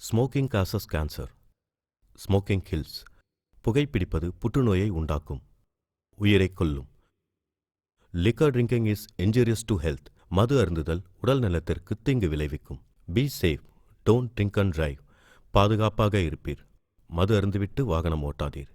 Smoking causes cancer. Smoking kills. புகைப்பிடிப்பது புற்றுநோயை உண்டாக்கும், உயிரைக் கொல்லும். Liquor drinking is injurious to health. மது அருந்துதல் உடல் நலத்திற்கு தீங்கு விளைவிக்கும். Be safe, don't drink and drive. பாதுகாப்பாக இருப்பீர். மது அருந்துவிட்டு வாகனம் ஓட்டாதீர்.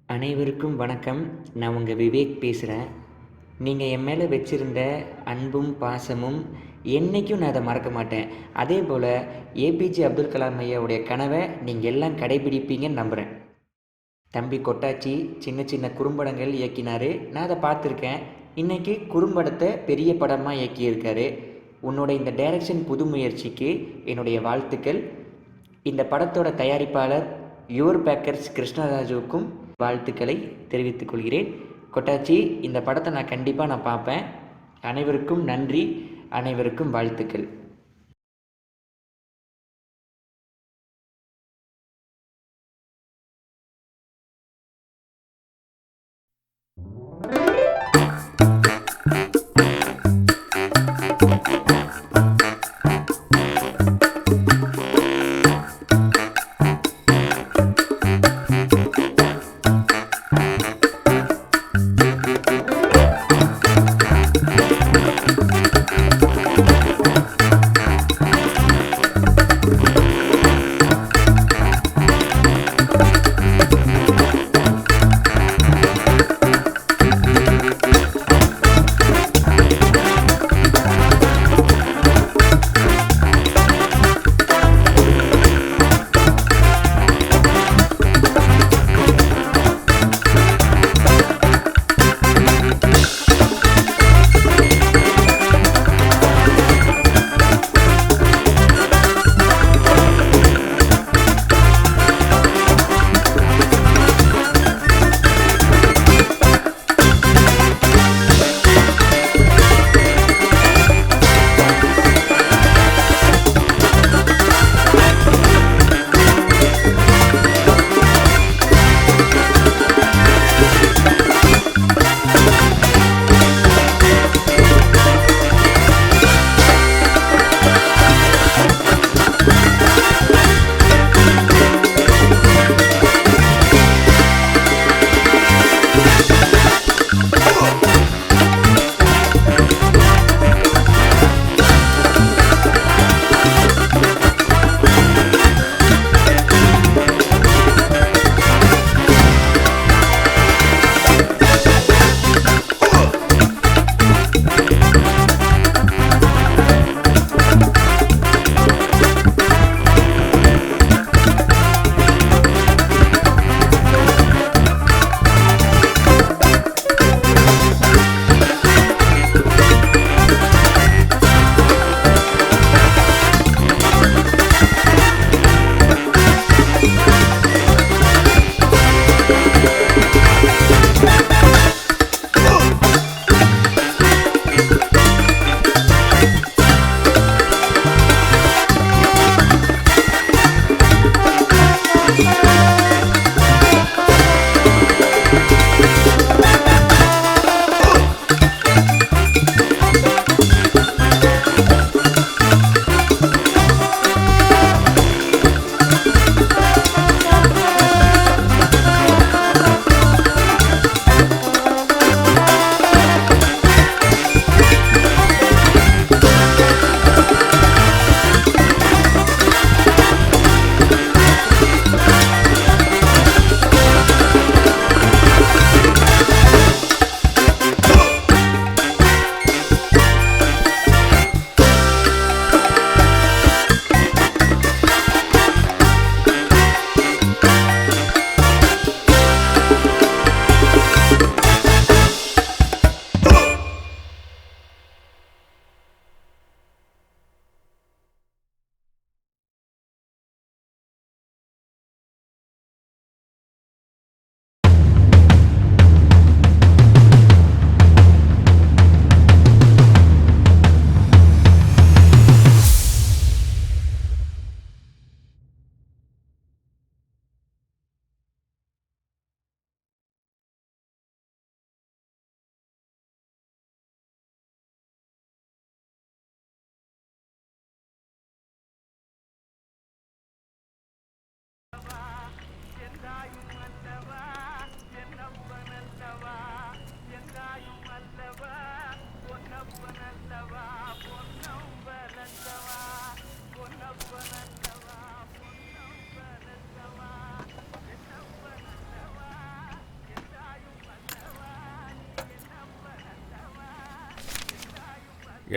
அனைவருக்கும் வணக்கம். நான் உங்கள் விவேக் பேசுகிறேன். நீங்கள் என் மேலே வச்சுருந்த அன்பும் பாசமும் என்றைக்கும் நான் அதை மறக்க மாட்டேன். அதே போல் ஏபிஜே அப்துல் கலாம் ஐயாவுடைய கனவை நீங்கள் எல்லாம் கடைபிடிப்பீங்கன்னு நம்புகிறேன். தம்பி கொட்டாச்சி சின்ன சின்ன குறும்படங்கள் இயக்கினார், நான் அதை பார்த்துருக்கேன். இன்றைக்கி குறும்படத்தை பெரிய படமாக இயக்கியிருக்காரு. உன்னோட இந்த டைரக்ஷன் புது முயற்சிக்கு என்னுடைய வாழ்த்துக்கள். இந்த படத்தோட தயாரிப்பாளர் யுவர் பேக்கர்ஸ் கிருஷ்ணராஜுவுக்கும் வாழ்த்துக்களை தெரிவித்துக் கொள்கிறேன். கொட்டாச்சி, இந்த படத்தை நான் கண்டிப்பாக பார்ப்பேன். அனைவருக்கும் நன்றி, அனைவருக்கும் வாழ்த்துக்கள்.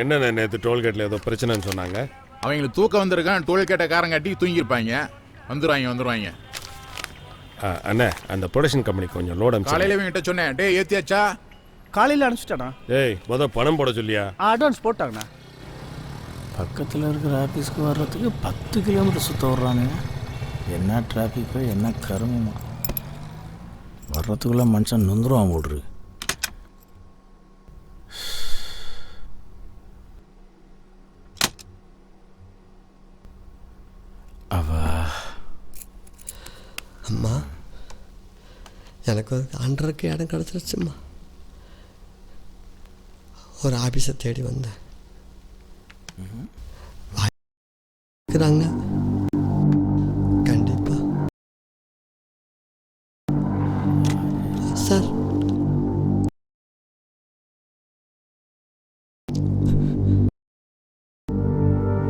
என்னண்ணே நேற்று டோல்கேட்டில் ஏதோ பிரச்சனைன்னு சொன்னாங்க. அவங்களுக்கு தூக்கம் வந்திருக்கான், டோல்கேட்டை காரம் காட்டி தூங்கியிருப்பாங்க. வந்துடுவாங்க. அண்ணே அந்த ப்ரொடக்ஷன் கம்பெனி கொஞ்சம் லோட் அனுப்பிச்சு. காலையில் இவங்கிட்ட சொன்னேன், டே ஏற்றியாச்சா? காலையில் அனுப்பிச்சிட்டாண்ணா. டேய் பணம் போட சொல்லியா? அட்வான்ஸ் போட்டாங்கண்ணா. பக்கத்தில் இருக்கிற ஆஃபீஸ்க்கு வர்றதுக்கு 10 கிலோமீட்டர் சுற்ற வர்றானுங்க. என்ன டிராஃபிக்கோ என்ன கருமமோ. வர்றதுக்குள்ளே மனுஷன் நொந்துருவான் போடுறது. அம்மா, எனக்கு ஒரு அன்றரைக்கு இடம் கிடச்சிருச்சும்மா. ஒரு ஆஃபீஸை தேடி வந்தேன். வாய்க்கிறாங்க கண்டிப்பா சார்.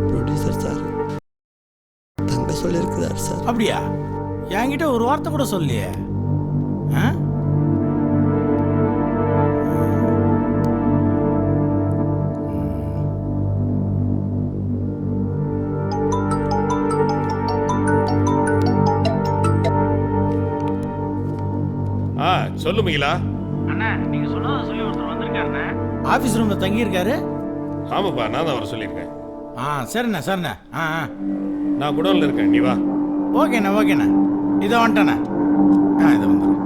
ப்ரொடியூசர் சார் தங்க சொல்லியிருக்கிறார் சார். அப்படியா? என்கிட்ட ஒரு வார்த்தை கூட சொல்லியே. சொல்லு மிகிலா. அண்ணா நீங்க சொன்னதை சொல்லி ஒருத்தர் வந்திருக்காருண்ணே. ஆஃபீஸ் ரூம்ல தங்கி இருக்காரு. ஆமாப்பா, நான் தான் வர சொல்லியிருக்கேன். சரிண்ணா. நான் குடோன்ல இருக்கேன், நீ வா. ஓகேண்ணா. இதை வந்துட்டேண்ணா. இதை வந்துடுறேன்.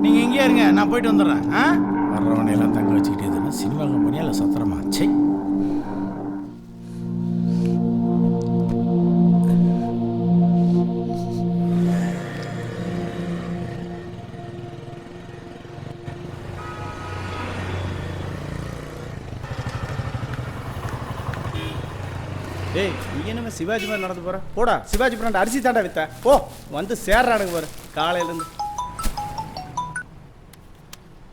நீங்கள் எங்கேயா இருங்க, நான் போயிட்டு வந்துடுறேன். வர்றவனையெல்லாம் தங்க வச்சுக்கிட்டே இதுன்னா சினிமா கம்பெனியா இல்லை சத்திரமா? சே. டேய், நீ என்ன சிவாஜி மாதிரி நடந்து போற? போடா, சிவாஜி பிராண்ட் அரிசி தாண்டா வித்த. ஓ வந்து சேர்றானுங்க பாரு காலையிலேருந்து.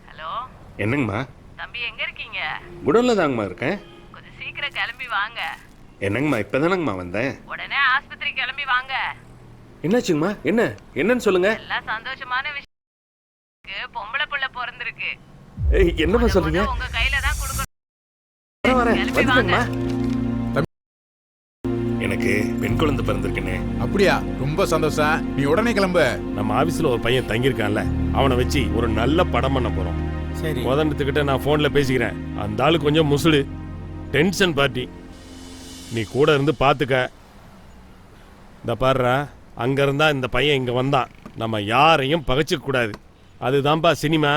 ஹலோ, என்னங்கம்மா? தம்பி எங்க இருக்கீங்க? குடோன்ல தாங்கம்மா இருக்கேன். கொஞ்சம் சீக்கிரம் கிளம்பி வாங்க. என்னங்கம்மா இப்பதானங்கம்மா வந்தேன். உடனே ஆஸ்பத்திரி கிளம்பி வாங்க. என்னாச்சுங்கம்மா? என்னன்னு சொல்லுங்க. எல்லாம் சந்தோஷமான விஷயம். பொம்பளை புள்ள பிறந்திருக்கு. என்னம்மா சொல்றீங்க? உங்க கையில தான் கொடுக்கணும். கிளம்பி வாங்க. எனக்கு பெண் குழந்தை பிறந்திருக்குன்னு. அப்படியா? ரொம்ப சந்தோஷம். நீ உடனே கிளம்பு. நம்ம ஆபீஸ்ல ஒரு பையன் தங்கியிருக்கான்ல, அவனை வச்சு ஒரு நல்ல படம் பண்ண போறோம். சரி. உதனத்துக்கிட்ட நான் போன்ல பேசிக்கிறேன். அந்த ஆளு கொஞ்சம் முசுடு, டென்ஷன் பார்ட்டி. நீ கூட இருந்து பாத்துக்க. இந்த பாருடா, அங்க இருந்தா இந்த பையன் இங்க வந்தான், நம்ம யாரையும் பகைச்சிக்க கூடாது. அதுதான்பா சினிமா,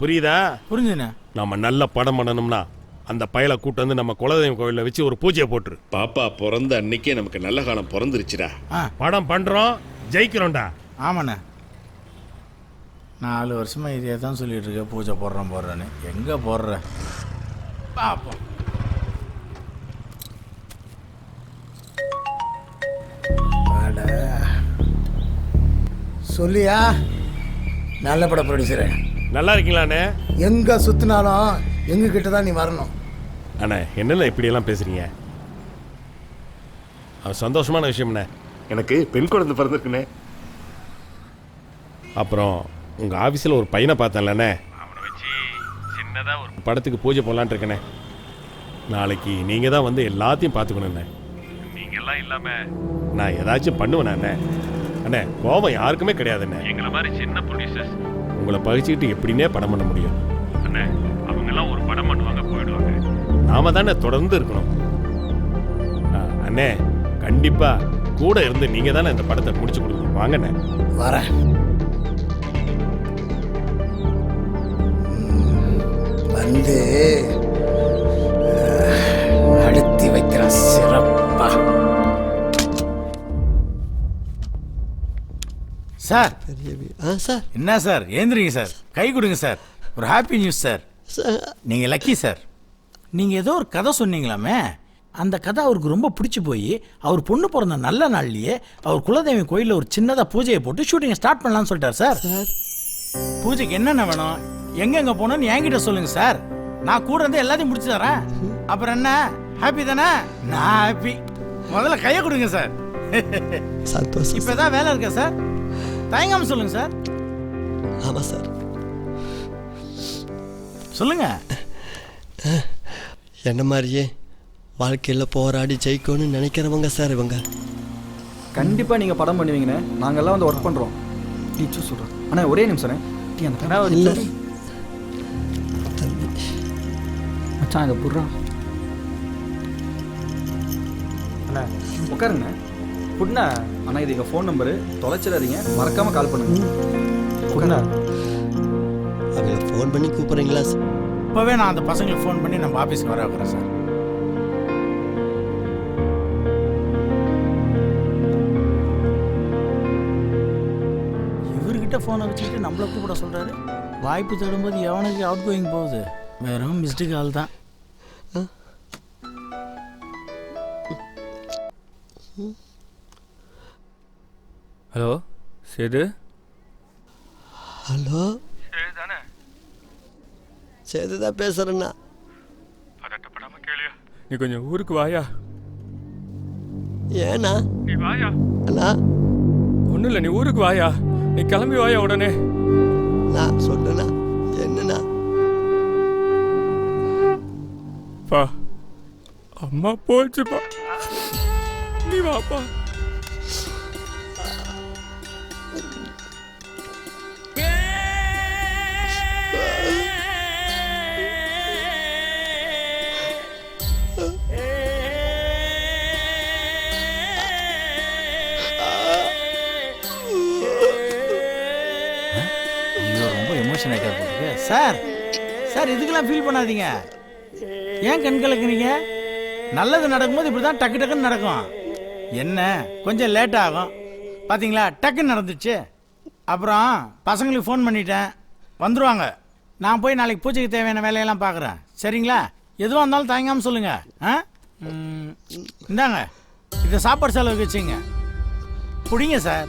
புரியுதா? புரிஞ்சுண்ணா. நம்ம நல்ல படம் பண்ணணும்னா அந்த பயலை கூட்டு வந்து நம்ம குலதெய்வம் கோயிலில் வச்சு ஒரு பூஜையை போட்டுரு. பாப்பா பிறந்த அன்னைக்கே நமக்கு நல்ல காலம் பிறந்துருச்சுடா. படம் பண்றோம், ஜெயிக்கிறோம்டா. ஆமாண்ணே. 4 வருஷமா இதே தான் சொல்லிட்டு இருக்க, பூஜை போடுறேன்னு. எங்க போடுற பாப்போம். சொல்லியா? நல்ல பட ப்ரொடியூசரு. நல்லா இருக்கீங்களாண்ணே? எங்க சுத்தினாலும் எங்க கிட்ட தான் நீ வரணும். அண்ணே என்னென்ன இப்படியெல்லாம் பேசுறீங்க? சந்தோஷமான விஷயம்ண்ணே, எனக்கு பெண் குழந்தை பிறந்திருக்குண்ணே. அப்புறம் உங்கள் ஆஃபீஸில் ஒரு பையனை பார்த்தேன்லண்ணே, அவனை வச்சு சின்னதாக ஒரு படத்துக்கு பூஜை போடலான்ட்டு இருக்கண்ணே. நாளைக்கு நீங்கள் தான் வந்து எல்லாத்தையும் பார்த்துக்கணுண்ணே. நீங்கள்லாம் இல்லாமல் நான் ஏதாச்சும் பண்ணுவேண்ணே. அண்ணே கோபம் யாருக்குமே கிடையாதுண்ணே. எங்களை மாதிரி சின்ன ப்ரொடியூசர்ஸ் உங்களை பகிச்சுக்கிட்டு எப்படின்னே படம் பண்ண முடியும் அண்ணே? அவங்கெல்லாம் ஒரு படம் பண்ணுவாங்க, போயிடுவாங்க. நாம தானே தொடர்ந்து இருக்கணும். அண்ணே கண்டிப்பா கூட இருந்து நீங்க தானே இந்த படத்தை முடிச்சு கொடுக்கணும். வாங்கண்ணே. வரேன். வந்து நடத்தி வைக்கிற சிறப்பா. Sir sir. என்ன சார்? ஏந்திரிங்க சார், கை கொடுங்க சார். ஒரு ஹாப்பி நியூஸ் சார். நீங்கள் லக்கி சார். நீங்கள் ஏதோ ஒரு கதை சொன்னீங்களாமே, அந்த கதை அவருக்கு ரொம்ப பிடிச்சி போய் அவர் பொண்ணு பிறந்த நல்ல நாள்லேயே அவர் குலதெய்வ கோயிலில் ஒரு சின்னதாக பூஜையை போட்டு ஷூட்டிங்கை ஸ்டார்ட் பண்ணலான்னு சொல்லிட்டார் சார். பூஜைக்கு என்னென்ன வேணும், எங்கெங்கே போகணும்னு என்கிட்ட சொல்லுங்கள் சார். நான் கூட இருந்து எல்லாத்தையும் முடிச்சு தரேன். அப்புறம் என்ன, ஹாப்பி தானே? நான் ஹாப்பி. முதல்ல கையை கொடுங்க சார். சந்தோஷம். இப்போ ஏதாவது வேலை இருக்கா சார்? தயங்காமல் சொல்லுங்கள் சார். ஆமாம் சார். சொல்லுங்க. என்ன மாதிரியே வாழ்க்கையில் போராடி ஜெயிக்கணும்னு நினைக்கிறவங்க சார் இவங்க. கண்டிப்பாக நீங்கள் படம் பண்ணுவீங்கண்ணே. நாங்கள்லாம் வந்து ஒர்க் பண்ணுறோம். டீச்சர் சொல்கிறேன். ஆனால் ஒரே நிமிஷம் டீ அந்த கடை இல்லை மச்சான் இதை புடுறா. அண்ணா உட்காருங்கண்ணே. புட்ண்ணா. ஆனால் இது எங்கள் ஃபோன் நம்பரு, தொலைச்சிடாதீங்க, மறக்காமல் கால் பண்ணுங்க. புட்ண்ணா. அவங்கள ஃபோன் பண்ணி கூப்பிட்றீங்களா? இப்போவே நான் அந்த பசங்களுக்கு ஃபோன் பண்ணி நம்ம ஆஃபீஸ்க்கு வர வைக்கிறேன் சார். இவர்கிட்ட ஃபோனை வச்சுக்கிட்டு நம்மளை கூப்பிட சொல்கிறாரு. வாய்ப்பு தேடும்போது எவனுக்கு அவுட் கோயிங் போகுது. வெறும் மிஸ்டு கால் தான். ஹலோ சேது. ஹலோ தானே? சேது தான் பேசுகிறேண்ணா. பதட்டப்படாம கேளியா, நீ கொஞ்சம் ஊருக்கு வாயா. ஏண்ணா? நீ வாயா. அண்ணா ஒன்றும் இல்லை, நீ ஊருக்கு வாயா. நீ கிளம்பி வாயா உடனே. நான் சொல்லுண்ணா. என்னண்ணா? பா அம்மா போச்சுப்பா, நீ வாப்பா. சார் சார் இதுக்கெல்லாம் ஃபீல் பண்ணாதீங்க. ஏன் கண் கலக்குறீங்க? நல்லது நடக்கும்போது இப்படி தான் டக்கு டக்குன்னு நடக்கும். என்ன கொஞ்சம் லேட் ஆகும், பார்த்தீங்களா? டக்குன்னு நடந்துச்சு. அப்புறம் பசங்களுக்கு ஃபோன் பண்ணிட்டேன், வந்துடுவாங்க. நான் போய் நாளைக்கு பூஜைக்கு தேவையான வேலையெல்லாம் பார்க்குறேன். சரிங்களா? எதுவாக இருந்தாலும் தயங்காமல் சொல்லுங்கள். ஆ இந்தாங்க, இதை சாப்பாடு செலவுக்கு வச்சுங்க. பிடிங்க சார்.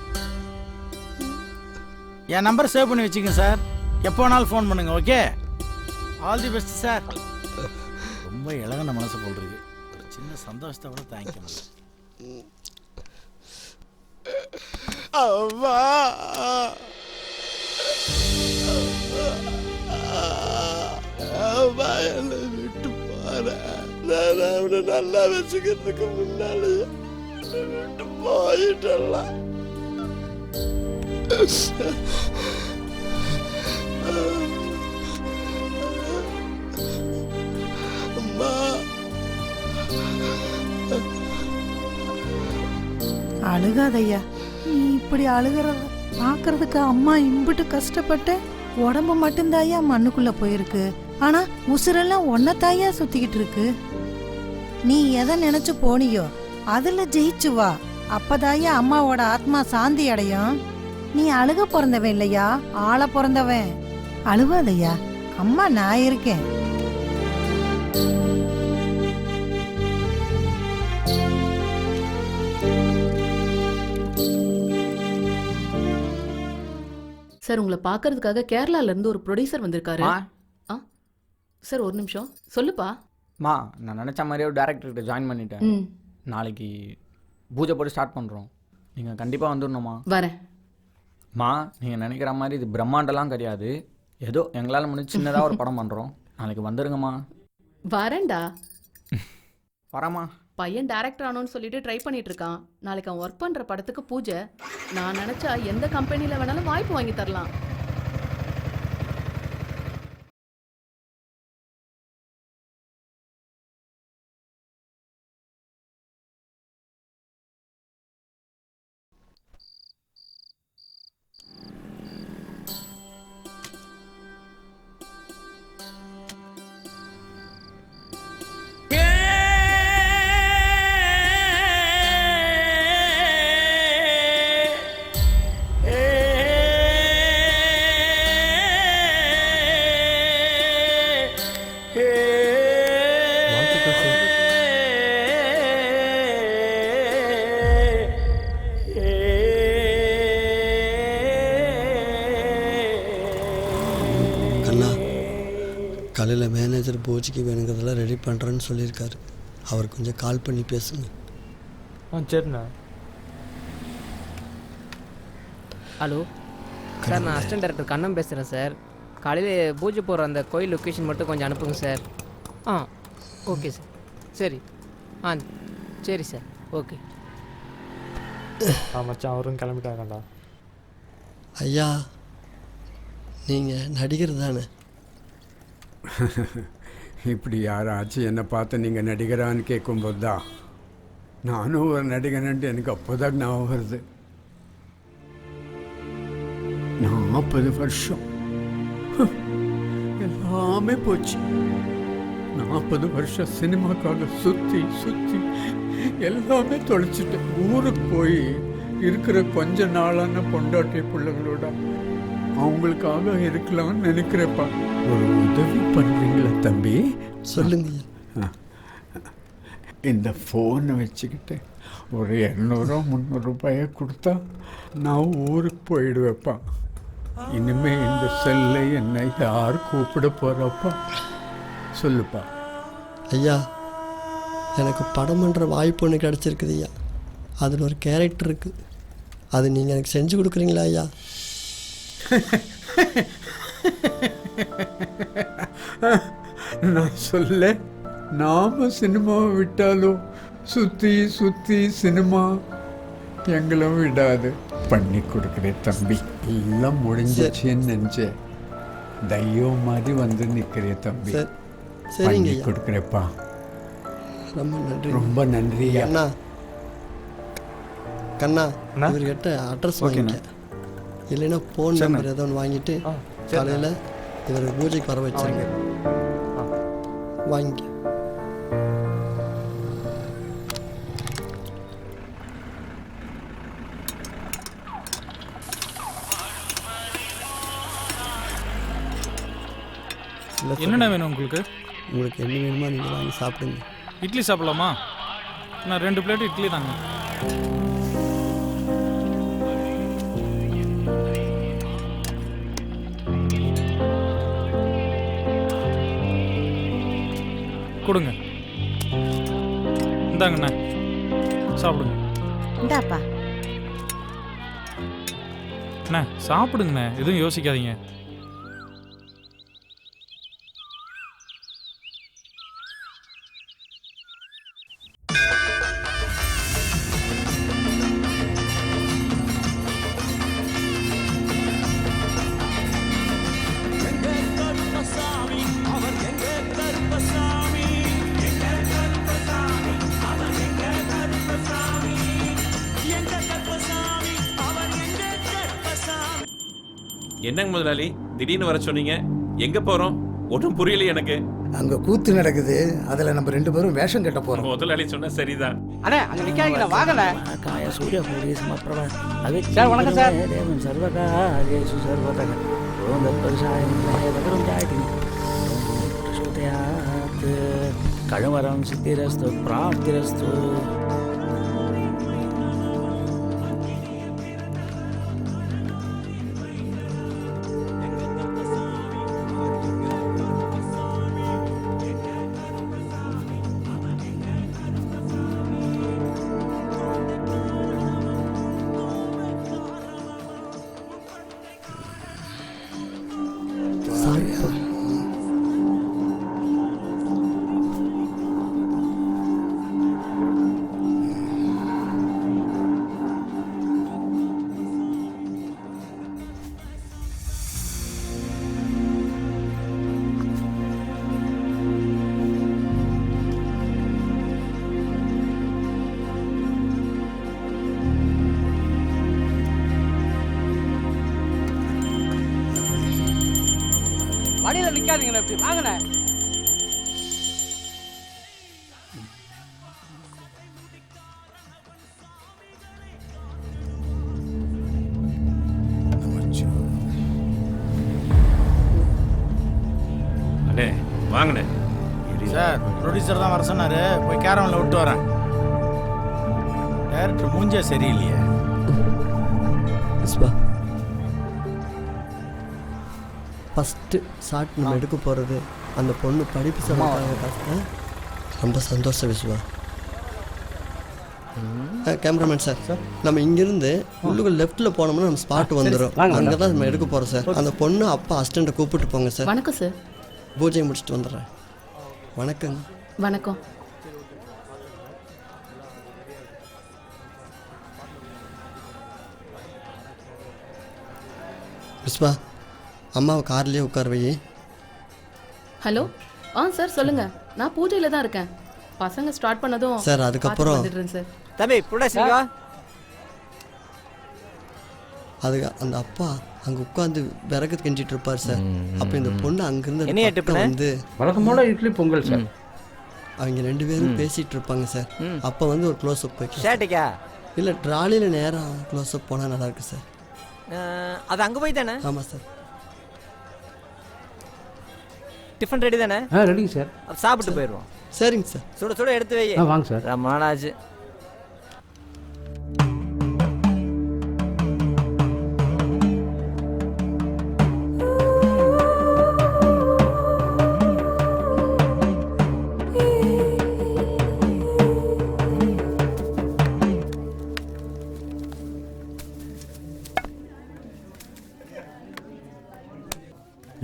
என் நம்பர் சேவ் பண்ணி வச்சுங்க சார். எப்போ வேணாலும் ஃபோன் பண்ணுங்க. Okay, all the best sir. ரொம்ப இழகன மனசு போல்றது. ஒரு சின்ன சந்தோஷத்தை கூட தாங்கிக்க முடியல. அம்மா அம்மா என்னை விட்டு போறேன். நான் அவனை நல்லா வச்சுக்கிறதுக்கு முன்னாலே விட்டு போயிட்டலாம். அம்மா அழுகாதையா. நீ இப்படி அழுகிறத பார்க்கறதுக்கு அம்மா இம்பிட்டு கஷ்டப்பட்டு உடம்பு மட்டும்தாயா மண்ணுக்குள்ள போயிருக்கு. ஆனா உசுரெல்லாம் ஒன்னத்தாயா சுத்திக்கிட்டு இருக்கு. நீ எதை நினைச்சு போனியோ அதுல ஜெயிச்சு வா. அப்பதாயா அம்மாவோட ஆத்மா சாந்தி அடையும். நீ அழுக பிறந்தவன் இல்லையா, ஆள பிறந்தவன். அழுவாதையா, அம்மா நான் இருக்கேன். சார் உங்களை பார்க்கறதுக்காக கேரளால இருந்து ஒரு ப்ரொடியூசர் வந்திருக்காரு. சார் ஒரு நிமிஷம் சொல்லுப்பா. மா நான் நினச்ச மாதிரியே ஒரு டேரக்டர்கிட்ட ஜாயின் பண்ணிட்டேன். நாளைக்கு பூஜை போட்டு ஸ்டார்ட் பண்ணுறோம். நீங்கள் கண்டிப்பாக வந்துடணுமா? வரேன். மா நீங்கள் நினைக்கிற மாதிரி இது பிரம்மாண்டெல்லாம் கிடையாது. ஏதோ எங்களால் முடிஞ்சு சின்னதாக ஒரு படம் பண்ணுறோம். நாளைக்கு வந்துடுங்கம்மா. வரேன்டா. வரேம்மா. பையன் டைரக்டர் ஆனோன்னு சொல்லிட்டு ட்ரை பண்ணிட்டு இருக்கான். நாளைக்கு அவன் ஒர்க் பண்ணுற படத்துக்கு பூஜை. நான் நினச்சா எந்த கம்பெனியில் வேணாலும் வாய்ப்பு வாங்கி தரலாம். காலையில் மேனேஜர் பூஜைக்கு வேணுங்கிறதெல்லாம் ரெடி பண்ணுறேன்னு சொல்லியிருக்காரு. அவர் கொஞ்சம் கால் பண்ணி பேசுங்க. சரிண்ணா. ஹலோ சார், நான் அசிஸ்டன்ட் டைரக்டர் கண்ணன் பேசுகிறேன் சார். காலையில் பூஜை போடுற அந்த கோயில் லொக்கேஷன் மட்டும் கொஞ்சம் அனுப்புங்க சார். Okay sir. சரி. ஆ சரி சார். ஓகே. மச்சான் அவரும் கிளம்பிட்டாங்கடா. ஐயா நீங்கள் நடிகர் தானே? இப்படி யாராச்சும் என்னை பார்த்து நீங்கள் நடிகரான்னு கேட்கும்போது தான் நானும் ஒரு நடிகன்ட்டு எனக்கு அப்போ தான் ஞாபகம் வருது. 40 வருஷம் எல்லாமே போச்சு. 40 வருஷம் சினிமாக்காக சுற்றி சுற்றி எல்லாமே தொலைச்சிட்டு ஊருக்கு போய் இருக்கிற கொஞ்ச நாளான பொண்டாட்டி பிள்ளைகளோட அவங்களுக்காக இருக்கலாம்னு நினைக்கிறப்பா. ஒரு உதவி பண்ணுறீங்களா தம்பி? சொல்லுங்க. இந்த ஃபோனை வச்சுக்கிட்டு ஒரு 200-300 ரூபாயை கொடுத்தா நான் ஊருக்கு போயிடுவேப்பா. இனிமேல் இந்த செல்லை என்னை யார் கூப்பிட போகிறப்பா? சொல்லுப்பா. ஐயா எனக்கு படம் பண்ணுற வாய்ப்பு ஒன்று கிடச்சிருக்குது ஐயா. அதில் ஒரு கேரக்டர் இருக்குது. அது நீங்கள் எனக்கு செஞ்சு கொடுக்குறீங்களா ஐயா? நான் சொல்ல, நாம சினிமாவை விட்டாலும் சுற்றி சுற்றி சினிமா எங்களும் விடாது. பண்ணி கொடுக்குறேன் தம்பி. எல்லாம் முடிஞ்சிச்சுன்னு நினச்சேன். தையம் மாதிரி வந்து நிற்கிறேன் தம்பி. பண்ணி கொடுக்குறேப்பா. ரொம்ப நன்றி. ரொம்ப நன்றி அண்ணா. கண்ணா இவர்கிட்ட அட்ரஸ் வாங்கிக்க. இல்லைன்னா ஃபோன் நம்பர் ஏதோ ஒன்று வாங்கிட்டு காலையில் இவர் பூஜைக்கு வர வச்சிருங்க. வாங்கிக்க. என்னென்ன வேணும் உங்களுக்கு? உங்களுக்கு என்ன வேணுமோ நீங்கள் வாங்கி சாப்பிடுங்க. இட்லி சாப்பிடலாமா? நான் 2 பிளேட் இட்லி தாங்க. கொடுங்க. இந்தாங்கண்ணா சாப்பிடுங்க. இந்தாப்பா. அண்ணா சாப்பிடுங்கண்ணே, எதுவும் யோசிக்காதீங்க. என்னங்க முதலாளி திடீர்னு வர சொன்னீங்க? எங்க போறோம்? ஒன்றும் புரியல எனக்கு. அங்க கூத்து நடக்குது, அதுல நம்ம 2 பேரும் வேஷம் கட்ட போறோம். முதலாளி சொன்னா சரிதான். அண்ணே அங்க நிக்காதீங்க, வாங்கல. காய சூரிய பூரி சமப்ரப. சார் வணக்கம் சார். தேவன் சர்வகாரியேஷு சர்வதக. ஓம் தத்பரிசாயம் தகரும் ஜாயதி. ஸ்ருதயாத் கழவரம் சித்திரஸ்து பிராப்திரஸ்து. வழியில நிக்காதீங்கண்ணே, இப்படி வாங்கண்ணே. அண்ணே வாங்கண்ணே. சார் ப்ரொடியூசர் தான் வர சொன்னாரு, போய் கேரவனில் விட்டு வரேன். டேரக்டர் மூஞ்சே சரியில்லையே. ஃபஸ்ட்டு ஷார்ட் நம்ம எடுக்க போகிறது அந்த பொண்ணு படிப்பு சொல்லுவாங்க. ரொம்ப சந்தோஷம் விஸ்வா. கேமராமேன் சார், நம்ம இங்கேருந்து உள்ளுக்குள்ள லெஃப்ட்டில் போனோம்னா நம்ம ஸ்பாட் வந்துடும். அங்கே தான் நம்ம எடுக்க போகிறோம் சார். அந்த பொண்ணு அப்பா அசிஸ்டண்ட்டை கூப்பிட்டு போங்க சார். வணக்கம் சார். பூஜை முடிச்சுட்டு வந்துடுறேன். வணக்கங்க. வணக்கம். புஷ்பா, அம்மாவை கார்லேயே உட்கார வை. ஹலோ. சார் சொல்லுங்க. நான் பூஜையில தான் இருக்கேன். பசங்க ஸ்டார்ட் பண்ணதும் சார் அதுக்கப்புறம் வந்துடுறேன் சார். தம்பி புடசிங்க. அது அந்த அப்பா அங்கே உட்காந்து விறகு கெஞ்சிட்டு இருப்பார் சார். அப்போ இந்த பொண்ணு அங்கேருந்து என்ன டிஃபன் வந்து வழக்கமான இட்லி பொங்கல் சார். அவங்க 2 பேரும் பேசிகிட்டு இருப்பாங்க சார். அப்போ வந்து ஒரு க்ளோஸ்அப் போய்க்கலாம். ஷேட்டிக்கா இல்லை ட்ராலியில் நேராக க்ளோஸ்அப் போனால் நல்லாயிருக்கு சார். அது அங்கே போய் தானே? ஆமாம் சார். டிஃபன் ரெடி தானே? ரெடிங்க சார். சாப்பிட்டு போயிடுவோம். சரிங்க சார். சுட சுட எடுத்து வை. வாங்க சார். ரொம்ப நாளாச்சு.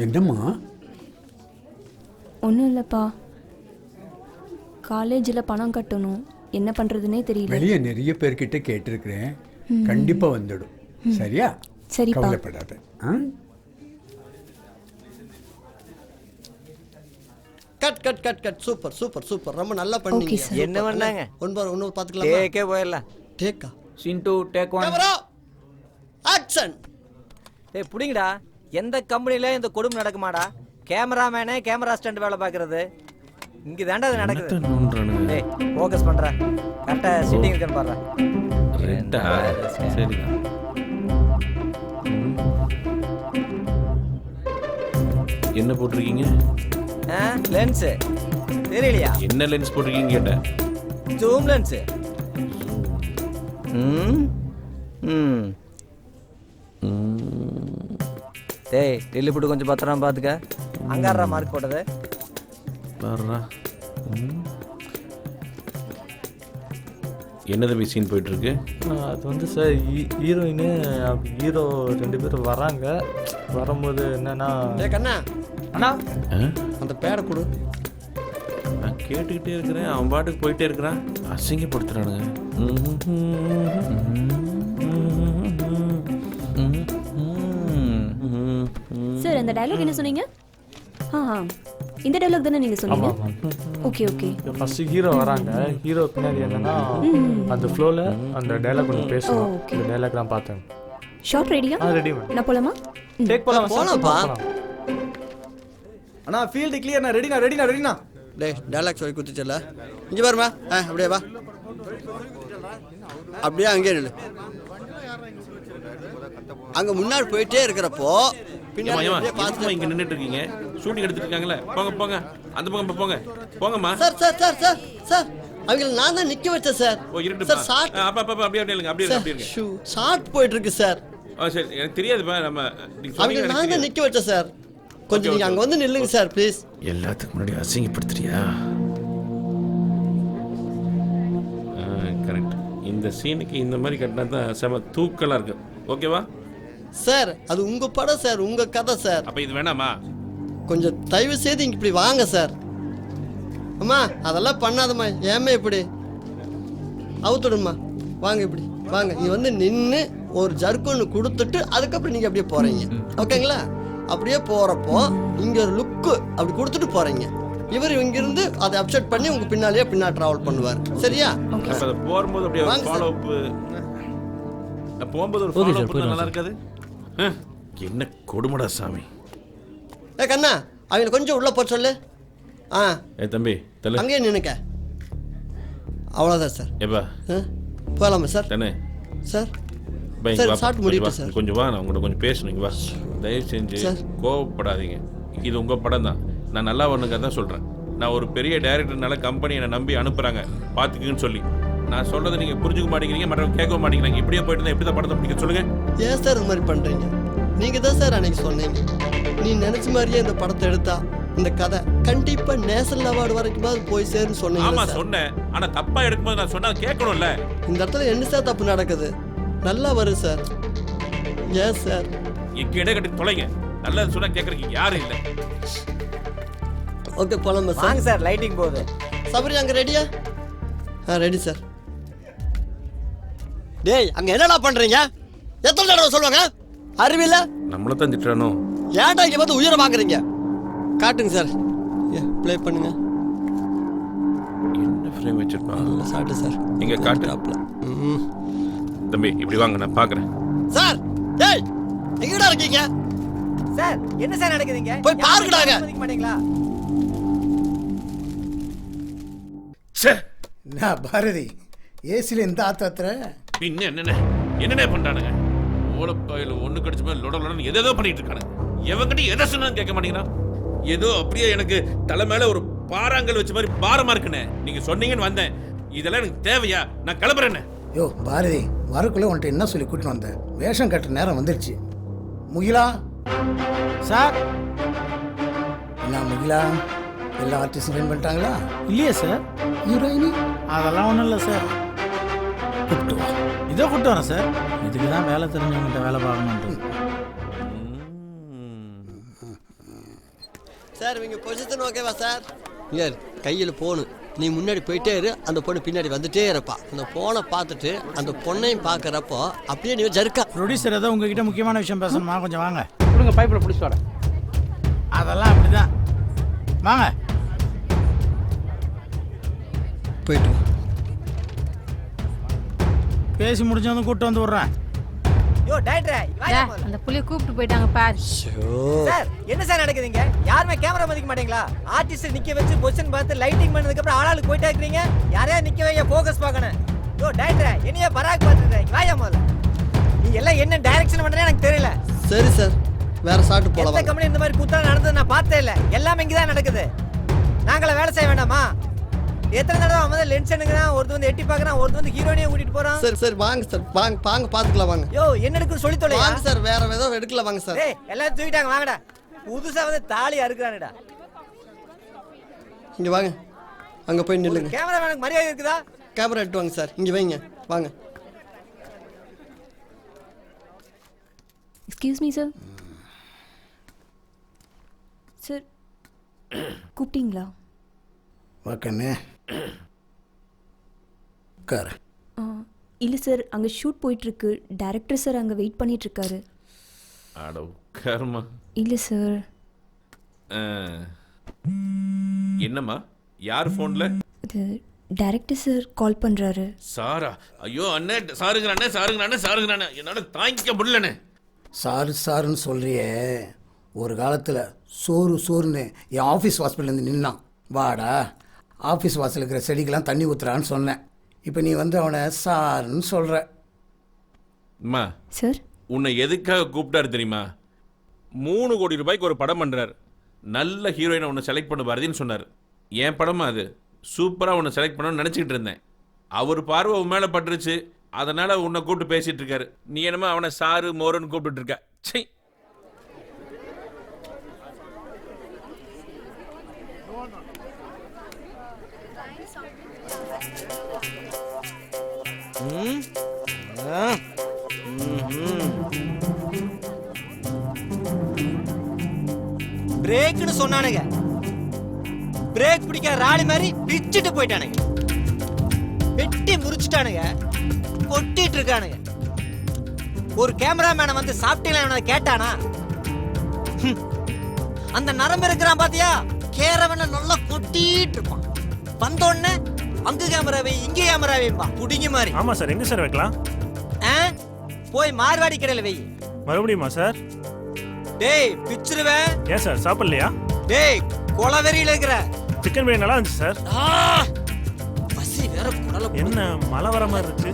என்னம்மா? ஒன்றும் இல்லைப்பா, காலேஜில் பணம் கட்டணும், என்ன பண்ணுறதுனே தெரியல. வெளியே நிறைய பேர்கிட்ட கேட்டிருக்கிறேன், கண்டிப்பாக வந்துடும். சரியா? சரிப்பா. கவலைப்படாத. Cut cut cut cut. Super super super. ரொம்ப நல்லா பண்ணீங்க. என்ன பண்ணாங்க? ஒன்று பார்த்துக்கலாம். டேக்கே போயிடலாம். டேக்கா? சிண்டு டேக் ஒன். ஆக்ஷன். ஏய் புடிங்கடா. எந்த கம்பெனில இந்த கொடுமை நடக்குமாடா? கேமராமேனே கேமரா ஸ்டண்ட் வேலை பார்க்கறது இங்கே தாண்டா அது நடக்குது. ஏய் ஃபோக்கஸ் பண்ற. கரெக்டா சிட்டிங் இருக்கன்னு பாரு. ரெண்டா சரி. என்ன போட்டிருக்கீங்க? லென்ஸ் தெரியலையா? என்ன லென்ஸ் போட்டிருக்கீங்க கேட்டேன். Zoom lens. டேய் டெல்லி போட்டு கொஞ்சம் பத்திரம் பார்த்துக்க. அங்காரா மார்க் போட்டது பாருடா. என்ன தம்பி சீன் போயிட்டு இருக்கு? அது வந்து சார் ஹீரோயின் ஹீரோ 2 பேரும் வராங்க. வரும்போது என்னன்னா கண்ணா அண்ணா அந்த பேரை கொடு. நான் கேட்டுக்கிட்டே இருக்கிறேன், அவன் பாட்டுக்கு போயிட்டே இருக்கிறான். அசிங்கப்படுத்துறானுங்க. சார் அந்த டயலாக் என்ன சொன்னீங்க? இந்த டயலாக் தானே நீங்க சொன்னீங்க? Okay okay. ஃபர்ஸ்ட் ஹீரோ வராங்க. ஹீரோ பின்னாடி என்னன்னா அந்த ஃப்ளோல அந்த டயலாக் ஒன்று பேசணும். இந்த டயலாக் நான் பார்த்தேன். ஷார்ட் ரெடியா? Ready ma'am. நான் போலாமா? டேக் போலாமா? அண்ணா ஃபீல்ட் கிளியர்ண்ணா. ரெடிண்ணா. டேய் டயலாக் சொல்லி கொடுத்துச்சல. இங்கே பாருமா. அப்படியே வா. அப்படியே அங்கேயே நில்லு. அங்கே முன்னாடி போயிட்டே இருக்கிறப்போ இங்க நின்னுட்டு இருக்கீங்க, ஷூட்டிங் எடுத்துட்டு இருக்காங்கல்ல. போங்க போங்க, அந்த பக்கம் போங்க. போங்கம்மா. Sir sir sir sir sir அவங்கள நான் தான் நிக்க வச்சேன் சார். ஓ இருட்டுப்பா. அப்படியே இருங்க, அப்படியே இருங்க. ஷார்ட் போயிட்டு இருக்கு சார். சரி எனக்கு தெரியாதுப்பா. நம்ம அவங்கள நான் தான் நிக்க வச்சேன் சார். கொஞ்சம் நீங்க அங்க வந்து நில்லுங்க சார் ப்ளீஸ். எல்லாத்துக்கும் முன்னாடி அசிங்கப்படுத்துறியா? கரெக்ட். இந்த சீனுக்கு இந்த மாதிரி கட்டினா தான் செம தூக்கலா இருக்கு. ஓகேவா சார்? அது உங்க படம் சார், உங்க கதை சார். அப்ப இது வேணாமா? கொஞ்சம் தயவு செய்து இங்க இப்படி வாங்க சார். அம்மா அதெல்லாம் பண்ணாதம்மா. ஏமே இப்படி அவுத்துடுமா. வாங்க இப்படி வாங்க. நீ வந்து நின்று ஒரு ஜர்க்கு ஒன்று கொடுத்துட்டு அதுக்கப்புறம் நீங்கள் அப்படியே போகிறீங்க. ஓகேங்களா? அப்படியே போகிறப்போ இங்கே ஒரு லுக்கு அப்படி கொடுத்துட்டு போகிறீங்க. இவர் இங்கிருந்து அதை அப்செட் பண்ணி உங்கள் பின்னாலேயே ட்ராவல் பண்ணுவார். சரியா? போகும்போது அப்படியே ஃபாலோ அப். போகும்போது ஒரு ஃபாலோ அப் நல்லா இருக்காது. என்ன கொடுமடா சாமி. கண்ணா அவங்கள கொஞ்சம் உள்ளே போக சொல்லு. தம்பி தலை அங்கேயே நினைக்க. அவ்வளோதான் சார். எப்பா போகலாமா சார்? தானே சார். சார் ஷார்ட் முடிட்டு சார். கொஞ்சம் வா, நான் உங்கள்கிட்ட கொஞ்சம் பேசணும். வா, தயவு செஞ்சு கோவப்படாதீங்க. இது உங்கள் படம் தான். நான் நல்லா ஒன்றுங்க தான் சொல்கிறேன். நான் ஒரு பெரிய டைரக்டர்னால கம்பெனி என்னை நம்பி அனுப்புகிறாங்க பார்த்துக்குன்னு சொல்லி. நான் சொல்கிறத நீங்கள் புரிஞ்சுக்க மாட்டேங்கிறீங்க, மற்றவங்க கேட்க மாட்டேங்கிறாங்க. இப்படியே போயிட்டு இருந்தால் எப்படி தான் படத்தை பிடிக்க சொல்லுங்கள். ஏன் சார் இந்த மாதிரி பண்ணுறீங்க? நீங்கள் தான் சார் அன்னைக்கு சொன்னீங்க, நீ நினச்ச மாதிரியே இந்த படத்தை எடுத்தா இந்த கதை கண்டிப்பாக நேஷனல் அவார்டு வரைக்கும் போய் சேருன்னு சொன்னீங்க. ஆமாம் சொன்னேன், ஆனால் தப்பாக எடுக்கும்போது நான் சொன்னால் கேட்கணும்ல. இந்த இடத்துல என்ன சார் தப்பு நடக்குது? நல்லா வரும் சார். ஏன் சார் இங்கே இடம் கட்டி தொலைங்க. நல்லது சொன்னால் கேட்குறீங்க யாரும் இல்லை. ஓகே போலாமா சார்? வாங்க சார், லைட்டிங் போகுது. சபரி அங்கே ரெடியா? Ready sir. டேய் அங்கே என்னடா பண்ணுறீங்க? எத்தனை தடவை சொல்லுவாங்க? அறிவில்ல? நம்மள தான் திட்டுறானோ? ஏன்டா இங்கே வந்து உயிரை வாங்குறீங்க? காட்டுங்க சார். ப்ளே பண்ணுங்க. என்ன ஃப்ரேம் வச்சிருப்பான்? சாட்டு சார். இங்கே காட்டு. தம்பி இப்படி வாங்க, நான் பார்க்குறேன். சார் டேய் எங்கடா இருக்கீங்க? சார் என்ன சார் நடக்குதுங்க? போய் பாருங்கடாங்க. மாட்டீங்களா? நான் பாரதி ஏசில இந்த ஆத்தத்துல பின்ன என்னென்ன பண்றானுங்க? ஓலப்பாயில ஒண்ணு கடிச்ச மாதிரி லொடலொடன்னு எதோ பண்ணிட்டு இருக்கானுங்க. எவங்கிட்ட எதை சொன்னாலும் கேட்க மாட்டேங்கிறான். ஏதோ அப்படியே எனக்கு தலை மேல ஒரு பாறாங்கல் வச்ச மாதிரி பாரமா இருக்குண்ணே. நீங்க சொன்னீங்கன்னு வந்தேன். இதெல்லாம் எனக்கு தேவையா? நான் கிளம்புறேன்னு. யோ பாரதி வரக்குள்ள உன்ட்ட என்ன சொல்லி கூட்டிட்டு வந்தேன்? வேஷம் கட்டுற நேரம் வந்துருச்சு. முகிலா சார். என்ன முகிலா, எல்லா ஆர்டிஸ்டும் ஜாயின் பண்ணிட்டாங்களா? இல்லையே சார். ஹீரோயினி அதெல்லாம் ஒன்றும் இல்லை சார். கூப்பிட்டு வா. இதோ கூப்பிட்டு வரேன் சார். இதுக்கு தான் வேலை தெரிஞ்சவங்கிட்ட வேலை பார்க்கணுன்றது. சார் இவங்க பொசிஷன் ஓகேவா சார்? இல்லை கையில் போனு, நீ முன்னாடி போயிட்டே இரு, அந்த பொண்ணு பின்னாடி வந்துட்டே இருப்பா. அந்த போனை பார்த்துட்டு அந்த பொண்ணையும் பார்க்குறப்போ அப்படியே நீ ஜர்க்கா. ப்ரொடியூசர் ஏதோ உங்ககிட்ட முக்கியமான விஷயம் பேசணுமா? கொஞ்சம் வாங்க. கொடுங்க, பைப்பில் பிடிச்சி வரேன். அதெல்லாம் அப்படிதான். வாங்க போயிட்டு பேசி முடிஞ்சதும் கூப்பிட்டு வந்து விடுறேன். யோ டைரக்டர் அந்த புள்ளைய கூப்பிட்டு போயிட்டாங்க பார். சார் என்ன சார் நடக்குதுங்க? யாருமே கேமரா மதிக்க மாட்டீங்களா? ஆர்டிஸ்ட் நிக்க வச்சு பொசிஷன் பார்த்து லைட்டிங் பண்ணதுக்கு அப்புறம் ஆளாளுக்கு போயிட்டே இருக்கீங்க. யாரையா நிக்க வைய ஃபோக்கஸ் பார்க்கணும். யோ டைரக்டர் என்னைய பராக் பார்த்துட்டேன். வாயா முதல்ல. நீ எல்லாம் என்ன டைரக்ஷன் பண்றேன்னு எனக்கு தெரியல. சரி சார் வேற சாட்டு போலாம். எந்த கம்பெனி இந்த மாதிரி குத்தா நடந்தது நான் பார்த்தே இல்ல. எல்லாமே இங்க தான் நடக்குது. நாங்கள வேலை செய்ய வேண்டாமா? எத்தனை தடவை வந்து லென்ஸ் எடுங்கறான், ஒருத்தர் வந்து எட்டி பார்க்கறான், ஒருத்தர் வந்து ஹீரோயினியை கூட்டிட்டு போறான். சரி சரி வாங்க சார், வாங்க பாத்துக்கலாம் வாங்க. யோ என்ன எடுக்குன்னு சொல்லி தொலையா. வாங்க சார், வேற ஏதோ எடுக்கல வாங்க சார். டேய் எல்லாம் தூக்கிட்டாங்க வாங்கடா. புதுசா வந்து தாலி அறுக்குறானடா. இங்க வாங்க, அங்க போய் நில்லுங்க. கேமராமேனுக்கு மரியாதை இருக்குதா? கேமரா எடுத்து வாங்க சார், இங்க வைங்க வாங்க. Excuse me sir. சார் கூப்பிட்டீங்களா? வாக்கண்ணே கார். இல்லை சார், அங்கே ஷூட் போயிட்டுருக்கு. டைரக்டர் சார் அங்கே வெயிட் பண்ணிகிட்ருக்காரு. அட கர்மா. இல்லை சார். என்னம்மா யார் ஃபோனில்? இது டைரக்டர் சார் கால் பண்ணுறாரு. சாரா? ஐயோ அண்ணே சாருங்கிறானே சாருங்கிறானே சாருங்கிறானே, என்னால் தாங்கிக்க முடியலண்ணே. சாருன்னு சொல்றியே, ஒரு காலத்தில் சோறுன்னு என் ஆஃபீஸ் வாசல்லேருந்து நின்னான். வாடா ஆஃபீஸ் வாசல் இருக்கிற செடிக்கெல்லாம் தண்ணி ஊற்றுறான்னு சொன்னேன். இப்போ நீ வந்து அவனை சாருன்னு சொல்கிற. அம்மா சார் உன்னை எதுக்காக கூப்பிட்டாரு தெரியுமா? 3 கோடி ரூபாய்க்கு ஒரு படம் பண்ணுறார். நல்ல ஹீரோயினை உன்னை செலக்ட் பண்ண பாரதின்னு சொன்னார். என் படமா அது? சூப்பராக உன்னை செலக்ட் பண்ணணும்னு நினச்சிக்கிட்டு இருந்தேன். அவர் பார்வை உன் மேலே பட்டுருச்சு, அதனால் உன்னை கூப்பிட்டு பேசிகிட்டு இருக்காரு. நீ என்னமோ அவனை சாரு மோரன்னு கூப்பிட்டு இருக்க. சை. பிரேக்னு சொன்னானுங்க, பிரேக் பிடிக்க ராணி மாதிரி பிச்சுட்டு போயிட்டானுங்க. வெட்டி முறிச்சிட்டானுங்க, கொட்டிட்டு இருக்கானுங்க. ஒரு கேமராமேனை வந்து சாப்பிட்டீங்களா கேட்டானா? அந்த நரம்பு இருக்கிறான் பாத்தியா, கேரவனை நல்லா கொட்டிட்டு இருப்பான். வந்தோடனே அங்க கேமராவை இங்க கேமரா வைப்பா புடிங்க மாதிரி. ஆமா சார். எங்க சார் வைக்கலாம்? போய் மார்வாடி கடையில வை. மறுபடியுமா சார்? டேய் பிச்சுருவேன். ஏன் சார் சாப்பிடலையா? டேய் கொலவெறியில இருக்கிற. சிக்கன் பிரியாணி நல்லா இருந்துச்சு சார். பசி வேற குடல. என்ன மழை வர மாதிரி இருக்கு?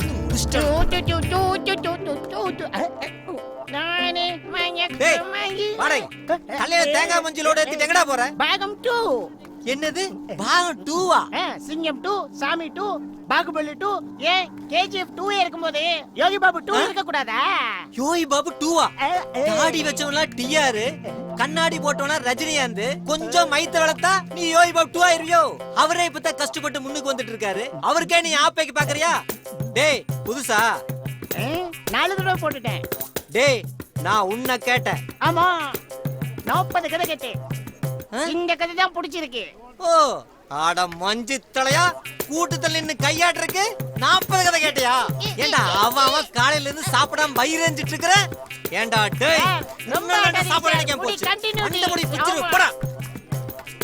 தேங்காய் மஞ்சளோட ஏத்திட்டு எங்கடா போற? பாகம் 2. என்னது பாகம் 2வா? சிங்கம் 2, சாமி 2, பாகுபலி 2, ஏன் கேஜிஎஃப் 2 இருக்கும்போது யோகி பாபு 2 இருக்க கூடாதா? யோகி பாபு 2வா? தாடி வச்சவனா டிஆர், கண்ணாடி போட்டவனா ரஜினிகாந்த், கொஞ்சம் மைத்த வளர்த்தா நீ யோகி பாபு 2 ஆயிருவியோ? அவரே இப்பதான் கஷ்டப்பட்டு முன்னுக்கு வந்துட்டு இருக்காரு. அவருக்கே நீ ஆப்பைக்கு பாக்குறியா? டேய் புதுசா 4 தடவை போட்டுட்டேன். டேய் நான் உன்னை கேட்டேன். ஆமா 40 கதை கேட்டேன். இந்த கதை தான் பிடிச்சிருக்கு. ஓ ஆட மஞ்சு தலையா கூட்டத்துல நின்னு கையாட்டுறக்கு 40 கதை கேட்டியா? ஏண்டா அவன் காலையில இருந்து சாப்பிடாம வயிறஞ்சிட்டு இருக்கிற? ஏண்டா டேய் சாப்பாடு அடிக்காம போச்சு. அந்த முடி பிச்சிரு போடா.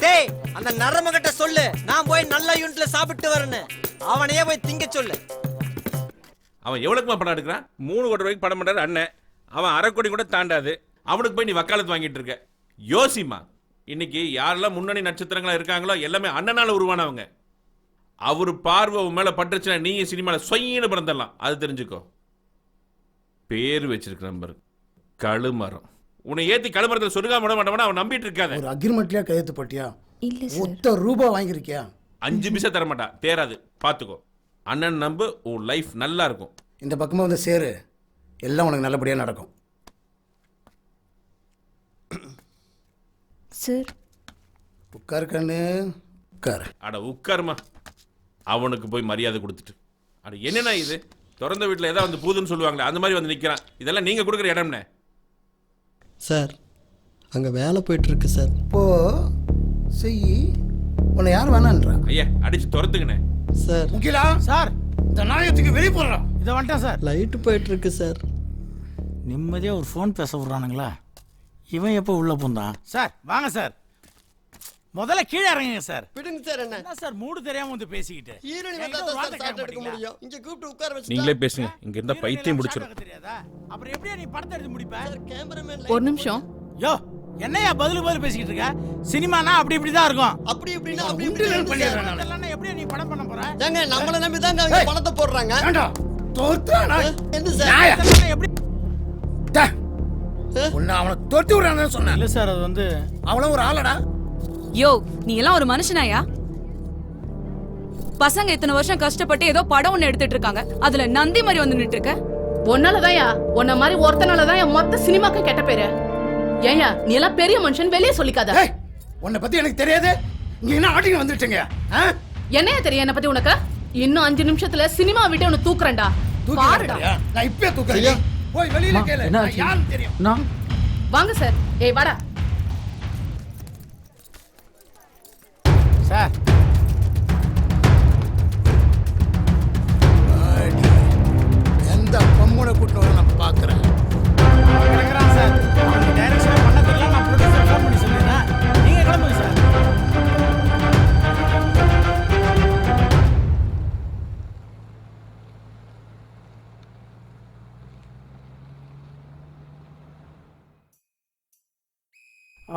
டேய் அந்த நரமகட்ட சொல்லு நான் போய் நல்ல யூனிட்ல சாப்பிட்டு வரேன்னு. அவனையே போய் திங்க சொல்லு. அவன் எவ்வளவுக்குமா படம் எடுக்கிறான்? 3 கோடி ரூபாய்க்கு படம் பண்றாரு அண்ணன். அவன் 1/2 கோடி கூட தாண்டாது. அவனுக்கு போய் நீ வக்காலத்து வாங்கிட்டு இருக்க. யோசிமா, இன்னைக்கு யாரெல்லாம் முன்னணி நட்சத்திரங்களா இருக்காங்களோ எல்லாமே அண்ணனால உருவானவங்க. அவரு பார்வை உன் மேல பட்டுச்சுன்னா நீங்க சினிமால சொயின்னு பிறந்தலாம். அது தெரிஞ்சுக்கோ. பேர் வச்சிருக்க நம்பர் கழுமரம். உன்னை ஏத்தி கழுமரத்தில் சொருகாம விட மாட்டவனா அவன் நம்பிட்டு இருக்காத. ஒரு அக்ரிமெண்ட்லயே கையெழுத்து போட்டியா? இல்ல ₹1 வாங்கியிருக்கியா? 5 பைசா தர மாட்டா. தேராது, பாத்துக்கோ. அண்ணன் நம்பு, உன் லைஃப் நல்லா இருக்கும். இந்த பக்கமாக வந்து சேரு, எல்லாம் உனக்கு நல்லபடியாக நடக்கும். சார் உட்கார் கண்ணு உட்கார். அட உட்காருமா. அவனுக்கு போய் மரியாதை கொடுத்துட்டு அட என்னண்ணா இது? திறந்த வீட்டில் ஏதாவது வந்து பூதுன்னு சொல்லுவாங்களே அந்த மாதிரி வந்து நிற்கிறான். இதெல்லாம் நீங்கள் கொடுக்குற இடம்னே. சார் அங்கே வேலை போயிட்டு இருக்கு சார். இப்போ செய், உன்னை யார் வேணான்றா? ஐயா அடிச்சு துரத்துங்கண்ணே. சார் முக்கிலா சார், இந்த நாயத்துக்கு வெளியே போடுறான். இதை வந்துட்டேன் சார். லைட்டு போயிட்டு இருக்கு சார். நிம்மதியாக ஒரு ஃபோன் பேச விட்றானுங்களா? இவன் எப்போ உள்ளே பூந்தான்? சார் வாங்க சார், முதல்ல கீழே இறங்குங்க சார். விடுங்க சார். என்ன சார் மூடு தெரியாம வந்து பேசிக்கிட்டு ஹீரோனி வந்தா தான் சார் சாப்பிட்டு எடுக்க முடியும். இங்க கூப்பிட்டு உட்கார வச்சு நீங்களே பேசுங்க. இங்க இருந்தா பைத்தியம் பிடிச்சிரும். தெரியாதா? அப்புறம் எப்படியா நீ படத்தை எடுத்து முடிப்ப? கேமராமேன் ஒரு நிமிஷம். யோ என்னையா பதில் பேசிக்கிட்டு இருக்க? சினிமானா அப்படி இப்படி தான் இருக்கும். அப்படி இப்படினா அப்படி இப்படி பண்ணிடுறேன் நான். இதெல்லாம் எப்படியா நீ படம் பண்ண போற? ஏங்க நம்மள நம்பி தான் அவங்க பணத்தை போடுறாங்க. ஏண்டா தோத்துறானா? என்ன சார் இதெல்லாம் எப்படி உன்னை அவனை தொட்டு விடுறான்னு சொன்னேன். இல்ல சார், அது வந்து அவனும் ஒரு ஆளடா. யோ நீ எல்லாம் ஒரு மனுஷனாயா? பசங்க இத்தனை வருஷம் கஷ்டப்பட்டு ஏதோ படம் ஒண்ணு எடுத்துட்டு இருக்காங்க, அதுல நந்தி மாதிரி வந்து நின்று இருக்க. ஒன்னாலதான்யா, உன்ன மாதிரி ஒருத்தனாலதான் மொத்த சினிமாக்கு கெட்ட பேரு. ஏயா நீ எல்லாம் பெரிய மனுஷன், வெளியே சொல்லிக்காத. உன்னை பத்தி எனக்கு தெரியாது. இங்க என்ன ஆட்டிங்க வந்துட்டீங்க? என்னையா தெரியும் என்ன பத்தி உனக்கு? இன்னும் 5 நிமிஷத்துல சினிமா விட்டு உன்னை தூக்குறேன்டா. பாருடா, நான் இப்பவே தூக்குறேன். போய் வெளியில கேளு, யாருக்கு தெரியும்? நான் வாங்க சார். ஏய் வாடா சார். எந்த பொம்முனை கூட்டு வர நான் பாக்குறேன். சார் அவனுக்கு டைரக்ஷன் பண்ணதெல்லாம் நான் ப்ரொடியூசர் ஃபோன் பண்ணி சொல்லிடுறேன். நீங்க கிளம்புங்க சார்.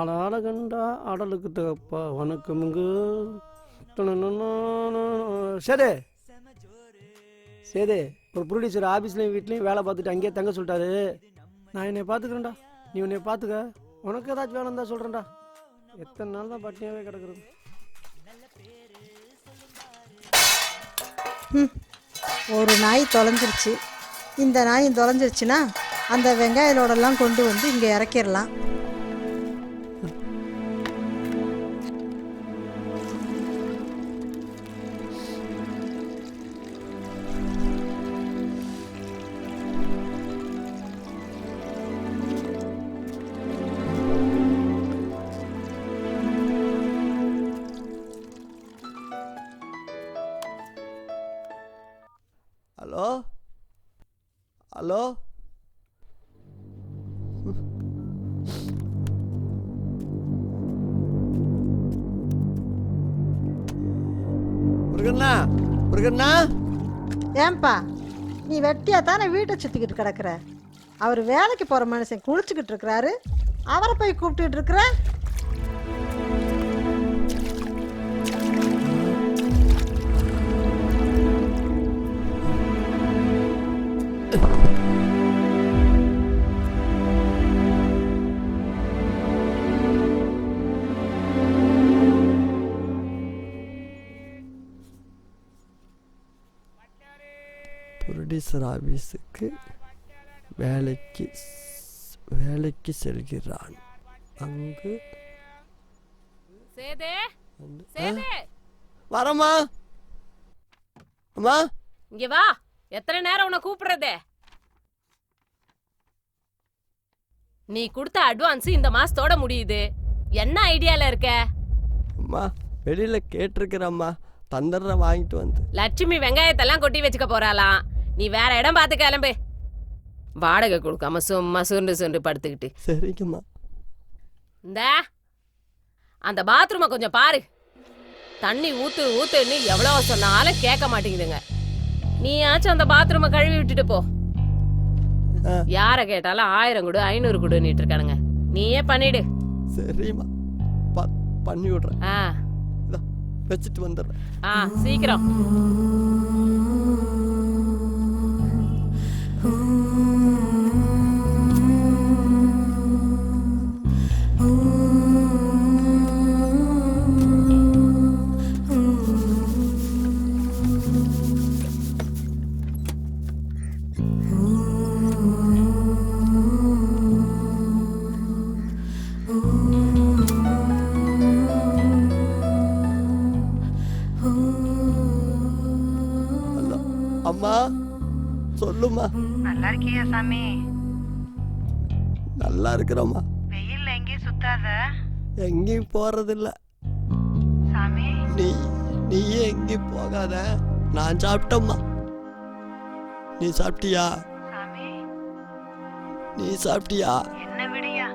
அழகண்டா அடலுக்கு தகப்பா வணக்கமுங்க. சரி சரி, ஒரு ப்ரொடியூசர் ஆஃபீஸ்லேயும் வீட்லேயும் வேலை பார்த்துட்டு அங்கேயே தங்க சொல்லிட்டாரு. நான் என்னை பார்த்துக்கிறேன்டா, நீ உன்னை பார்த்துக்க. உனக்கு ஏதாச்சும் வேலை இருந்தால் சொல்கிறேன்டா. எத்தனை நாள் தான் பட்டினியாகவே கிடக்குறது. ஒரு நாய் தொலைஞ்சிருச்சு. இந்த நாய் தொலைஞ்சிருச்சுன்னா அந்த வெங்காயலோடெல்லாம் கொண்டு வந்து இங்கே இறக்கிடலாம். ஹலோ ஹலோ முருகண்ணா முருகண்ணா. ஏன்பா நீ வெட்டியா தானே வீட்டை சுத்திக்கிட்டு கிடக்குற? அவர் வேலைக்கு போற மனுஷன் குளிச்சுக்கிட்டு இருக்கிறாரு, அவரை போய் கூப்பிட்டுட்டு இருக்கிற. ப்ரொடியூசர் ஆஃபீஸுக்கு வேலைக்கு செல்கிறான். அங்கு வரமா அம்மா இங்க வா. எத்தனை நேரம் உன்னை கூப்பிடுறது? நீ கொடுத்த அட்வான்ஸ் இந்த மாசத்தோட முடியுது. என்ன ஐடியால இருக்க? அம்மா வெளியில் கேட்டிருக்கிறேம்மா, தந்துடுறேன் வாங்கிட்டு வந்து. லட்சுமி வெங்காயத்தெல்லாம் கொட்டி வச்சுக்க போறாளாம். நீ வேற இடம் பார்த்து கிளம்பு. வாடகை கொடுக்காம சும்மா சுருண்டு சுருண்டு படுத்துக்கிட்டு. சரிங்கம்மா. இந்த அந்த பாத்ரூமை கொஞ்சம் பாரு. தண்ணி ஊத்து ஊத்துன்னு எவ்வளோ சொன்னாலும் கேட்க மாட்டேங்குதுங்க. நீயாச்சும் அந்த பாத்ரூமை கழுவி விட்டுட்டு போ. யாரை கேட்டாலும் 1000 கொடு 500 கொடுன்னுட்டு இருக்கானுங்க. நீயே பண்ணிடு. சரிம்மா, பண்ணி விடுறேன். வச்சுட்டு வந்துடுறேன். சீக்கிரம். அம்மா சொல்லுமா. நல்லா இருக்கியா சாமி? நல்லா இருக்கிறோம்மா. வெயில்ல எங்கேயும் சுத்தாத. எங்கேயும் போறதில்ல சாமி. நீயே எங்கேயும் போகாத. நான் சாப்பிட்டோம்மா. நீ சாப்பிட்டியா? சாமி. நீ சாப்பிட்டியா? என்ன விடியா?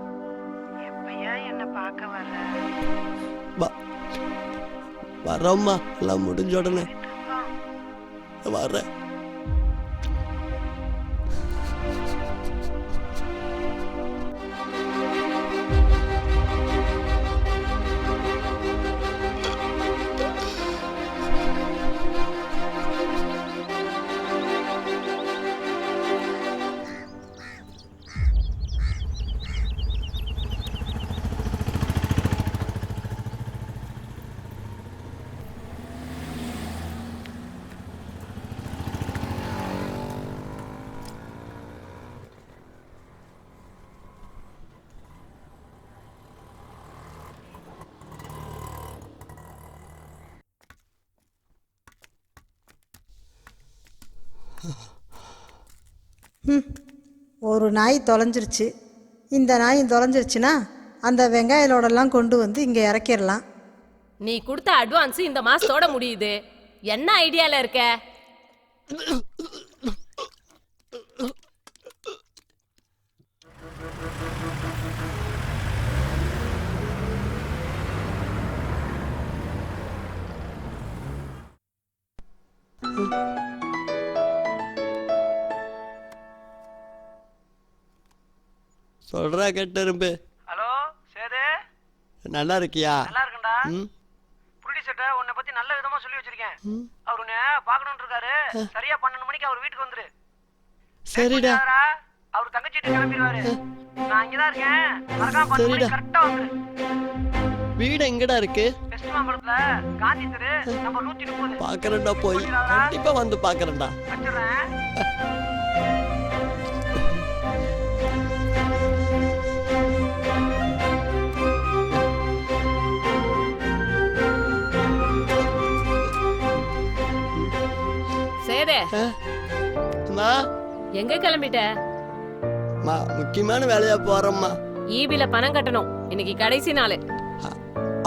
எப்பயா என்ன பார்க்க வர்ற? வரோம்மா, எல்லாம் முடிஞ்ச உடனே வர்றேன். ஒரு நாய் தொலைஞ்சிருச்சு. இந்த நாய் தொலைஞ்சிருச்சுன்னா அந்த வெங்காயலோடெல்லாம் கொண்டு வந்து இங்கே இறக்கிடலாம். நீ கொடுத்த அட்வான்ஸ் இந்த மாசத்தோட முடியுது. என்ன ஐடியால இருக்க? சொல்றா கெட்டரும்பு. ஹலோ சேது, நல்லா இருக்கியா? நல்லா இருக்கேன்டா. ப்ரொடியூசர்ட்ட உன்னை பத்தி நல்ல விதமா சொல்லி வச்சிருக்கேன். அவர் உன்னை பார்க்கணும்னு இருக்காரு. சரியா 12 மணிக்கு அவர் வீட்டுக்கு வந்துரு. சரிடா. அவர் தங்கச்சி வீட்டுக்கு கிளம்பிடுவாரு. நான் இங்கதான் இருக்கேன். மறக்காம 12 மணிக்கு கரெக்டா வந்துரு. வீடு எங்கடா இருக்கு? வெஸ்ட் மாம்பலத்துல காந்தி தெரு நம்பர் 130. பாக்குறேன்டா, போய் கண்டிப்பா வந்து பாக்குறேன்டா. வச்சிடுறேன். சேதே, அம்மா எங்க கிளம்பிட்ட? முக்கியமான வேலையா போறோம்மா. ஈபில பணம் கட்டணும். இன்னைக்கு கடைசி நாள்.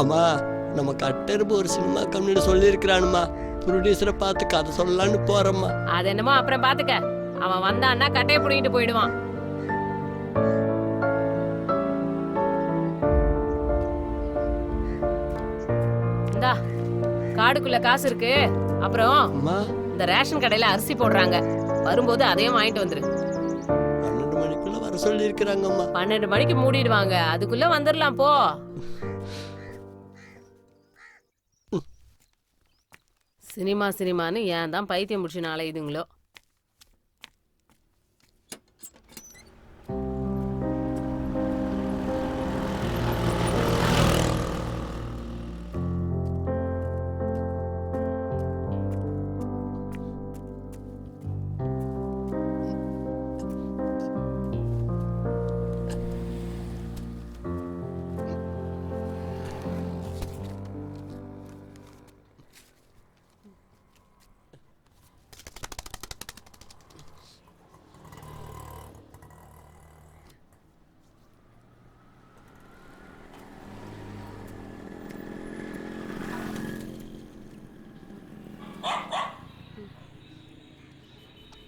அம்மா, நம்ம கட்டரும்பு ஒரு சினிமா கம்பெனியில சொல்லி இருக்கிறானுமா. ப்ரொடியூசரை பார்த்து கதை சொல்லலான்னு போறோம்மா. அது என்னமோ அப்புறம் பாத்துக்க. அவன் வந்தான்னா கட்டையை புடிங்கிட்டு போயிடுவான். இந்தா காடுக்குள்ள காசு இருக்கு. அப்புறம் இந்த ரேஷன் கடையில அரிசி போடுறாங்க. வரும்போது அதையும் வாங்கிட்டு வந்துரு. 12 மணிக்குள்ள வர சொல்லி இருக்கிறாங்கம்மா. 12 மணிக்கு மூடிடுவாங்க. அதுக்குள்ள வந்துடலாம் போ. சினிமான்னு ஏன் தான் பைத்தியம் முடிச்சு நாளையுதுங்களோ.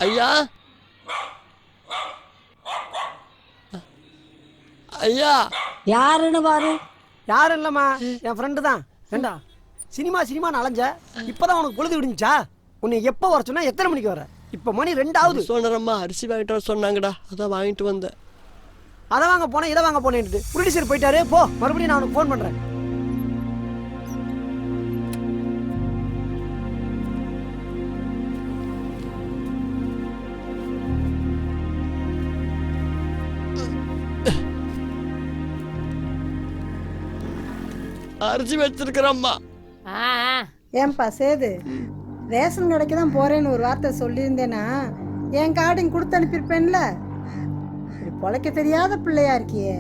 ஐயா ஐயா யாருன்னு பாரு. யாரும் இல்லம்மா, என் ஃப்ரெண்டு தான். ஏண்டா சினிமான்னு அலைஞ்ச, இப்பதான் உனக்கு பொழுது விடுஞ்சா? உன்னை எப்போ வர சொன்னா எத்தனை மணிக்கு வர? இப்போ மணி 2 சொன்னரம்மா அரிசி வாங்கிட்டு வர சொன்னாங்கடா, அதான் வாங்கிட்டு வந்தேன். அதை வாங்க போனேன் இதை வாங்க போனேன்ட்டு ப்ரொடியூசர் போயிட்டாரு. போ, மறுபடியும் நான் உனக்கு ஃபோன் பண்றேன். அரிசி வச்சிருக்கிறம்மா. ஏன்பா சேது, ரேஷன் கடைக்கு தான் போறேன்னு ஒரு வார்த்தை சொல்லியிருந்தேன்னா என் கார்டையும் கொடுத்து அனுப்பியிருப்பேன்ல. இப்படி பொழைக்க தெரியாத பிள்ளையா இருக்கியே.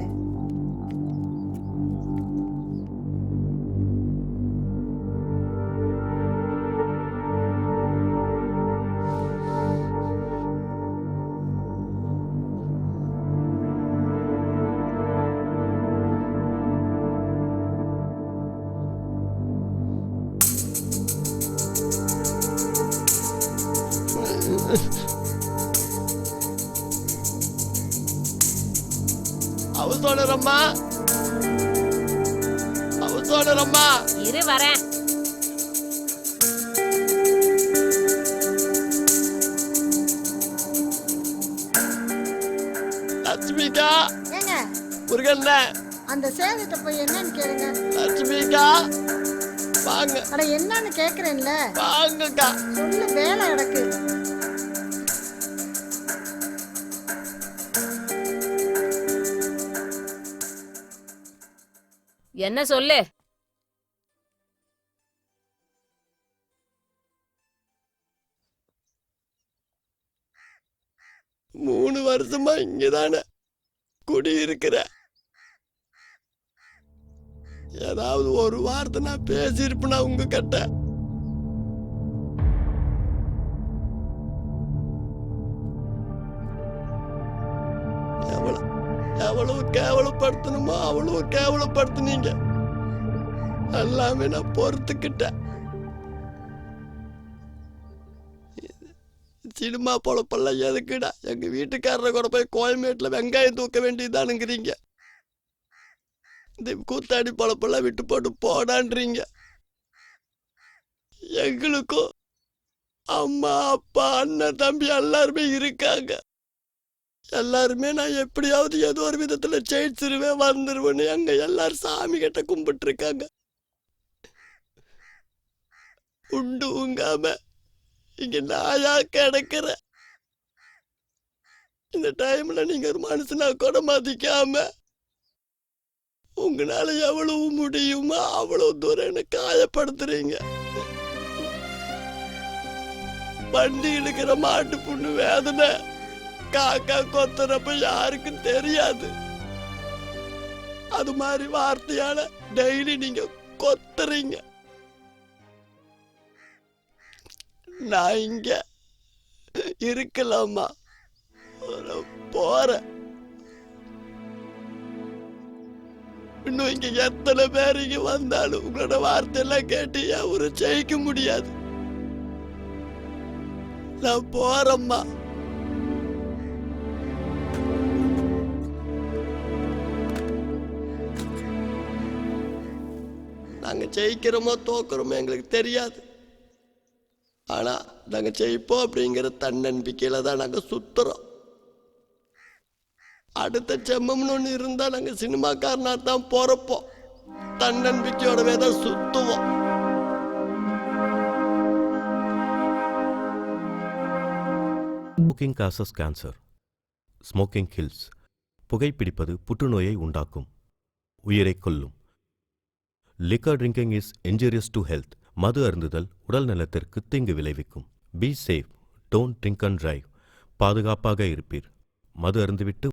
அவசோனரம்மா இரு வரேன். லட்சுமிகா ஏங்க முருகண்ண அந்த சேதுட்ட போய் என்னன்னு கேளுங்க. லட்சுமிகா வாங்க. அட என்னன்னு கேக்குறேன்ல, வாங்கக்கா. சொல்லு, வேலை கிடக்கு. என்ன சொல்லு? 3 வருஷமா இங்கதானே குடியிருக்கிற. ஏதாவது ஒரு வார்த்தை நான் பேசியிருப்பேனா உங்க கிட்ட? எவ்வளவு கேவலப்படுத்தணுமோ அவ்வளவு கேவலப்படுத்தினீங்க. எல்லாமே நான் பொறுத்துக்கிட்டேன். சினிமா பொழப்பெல்லாம் எதுக்குடா? எங்க வீட்டுக்காரரை கூட போய் கோயம்பேட்டில் வெங்காயம் தூக்க வேண்டியதானுங்கிறீங்க. இந்த கூத்தாடி பொழப்பெல்லாம் விட்டு போட்டு போடான்றீங்க. எங்களுக்கும் அம்மா அப்பா அண்ணன் தம்பி எல்லாருமே இருக்காங்க. எல்லாருமே நான் எப்படியாவது ஏதோ ஒரு விதத்துல ஜெயிச்சிருவேன் வந்துருவேன்னு அங்க எல்லாரும் சாமி கிட்ட கும்பிட்டு இருக்காங்க. உண்டு உங்காம இங்க நாயா கிடக்குற. இந்த டைம்ல நீங்க ஒரு மனுஷனா கூட மதிக்காம உங்களால எவ்வளவு முடியுமோ அவ்வளவு தூரம் என்ன காயப்படுத்துறீங்க. வண்டி எடுக்கிற மாட்டு புண்ணு வேதனை காக்கா கொத்துறப்ப யாருக்கும் தெரியாது. அது மாதிரி வார்த்தையால டெய்லி நீங்க கொத்துறீங்க. நான் இங்க இருக்கலாமா? போறேன். இன்னும் இங்க எத்தனை பேர் இங்க வந்தாலும் உங்களோட வார்த்தையெல்லாம் கேட்டு ஒரு ஜெயிக்க முடியாது. நான் போறேம்மா. நாங்க ஜெயிக்கிறோமோ தோக்குறோமோ எங்களுக்கு தெரியாது. ஆனா நாங்க ஜெயிப்போம் அப்படிங்கிற தன்னம்பிக்கையில தான் நாங்க சுத்துறோம். அடுத்த ஜென்மம்னு ஒண்ணு இருந்தா நாங்க சினிமாக்காரனா தான் போறப்போம். தன்னம்பிக்கையோடவே தான் சுத்துவோம். Smoking causes cancer. Smoking kills. புகைப்பிடிப்பது புற்றுநோயை உண்டாக்கும், உயிரை கொல்லும். Liquor drinking is injurious to health. மது அருந்துதல் உடல் நலத்திற்கு தீங்கு விளைவிக்கும். Be safe, don't drink and drive. பாதுகாப்பாக இருப்பீர். மது அருந்துவிட்டு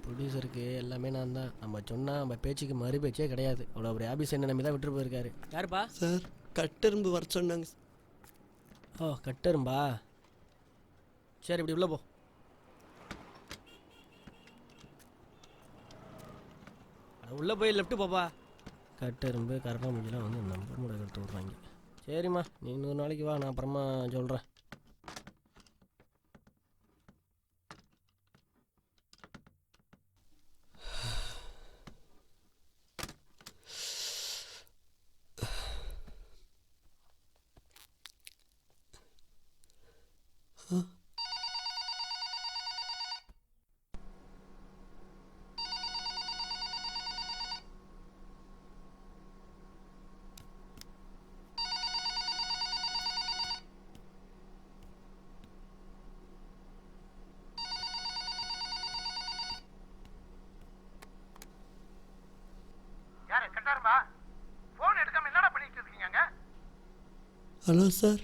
ப்ரொடியூசருக்கு எல்லாமே நான் தான். நம்ம சொன்னால் நம்ம பேச்சுக்கு மறு பேச்சே கிடையாது. அவ்வளோ அப்படி ஆபீஸ் என்ன நம்பி தான் விட்டுட்டு போயிருக்காரு. யாருப்பா? சார் கட்டெரும்பு வர சொன்னாங்க. ஓ கட்டெரும்பா, சரி இப்படி உள்ள போ. உள்ளே போய் லெஃப்ட்டு போப்பா. கட்டெரும்பு கரப்பாம்பூச்சிலாம் வந்து நம்பர் மூட எடுத்து விட்றாங்க. சரிம்மா, நீ இன்னொரு நாளைக்கு வா, நான் அப்புறமா சொல்கிறேன். யாரு கட்டாருமா? போன் எடுக்காம என்னடா பண்ணிட்டு இருக்கீங்க? ஹலோ சார்,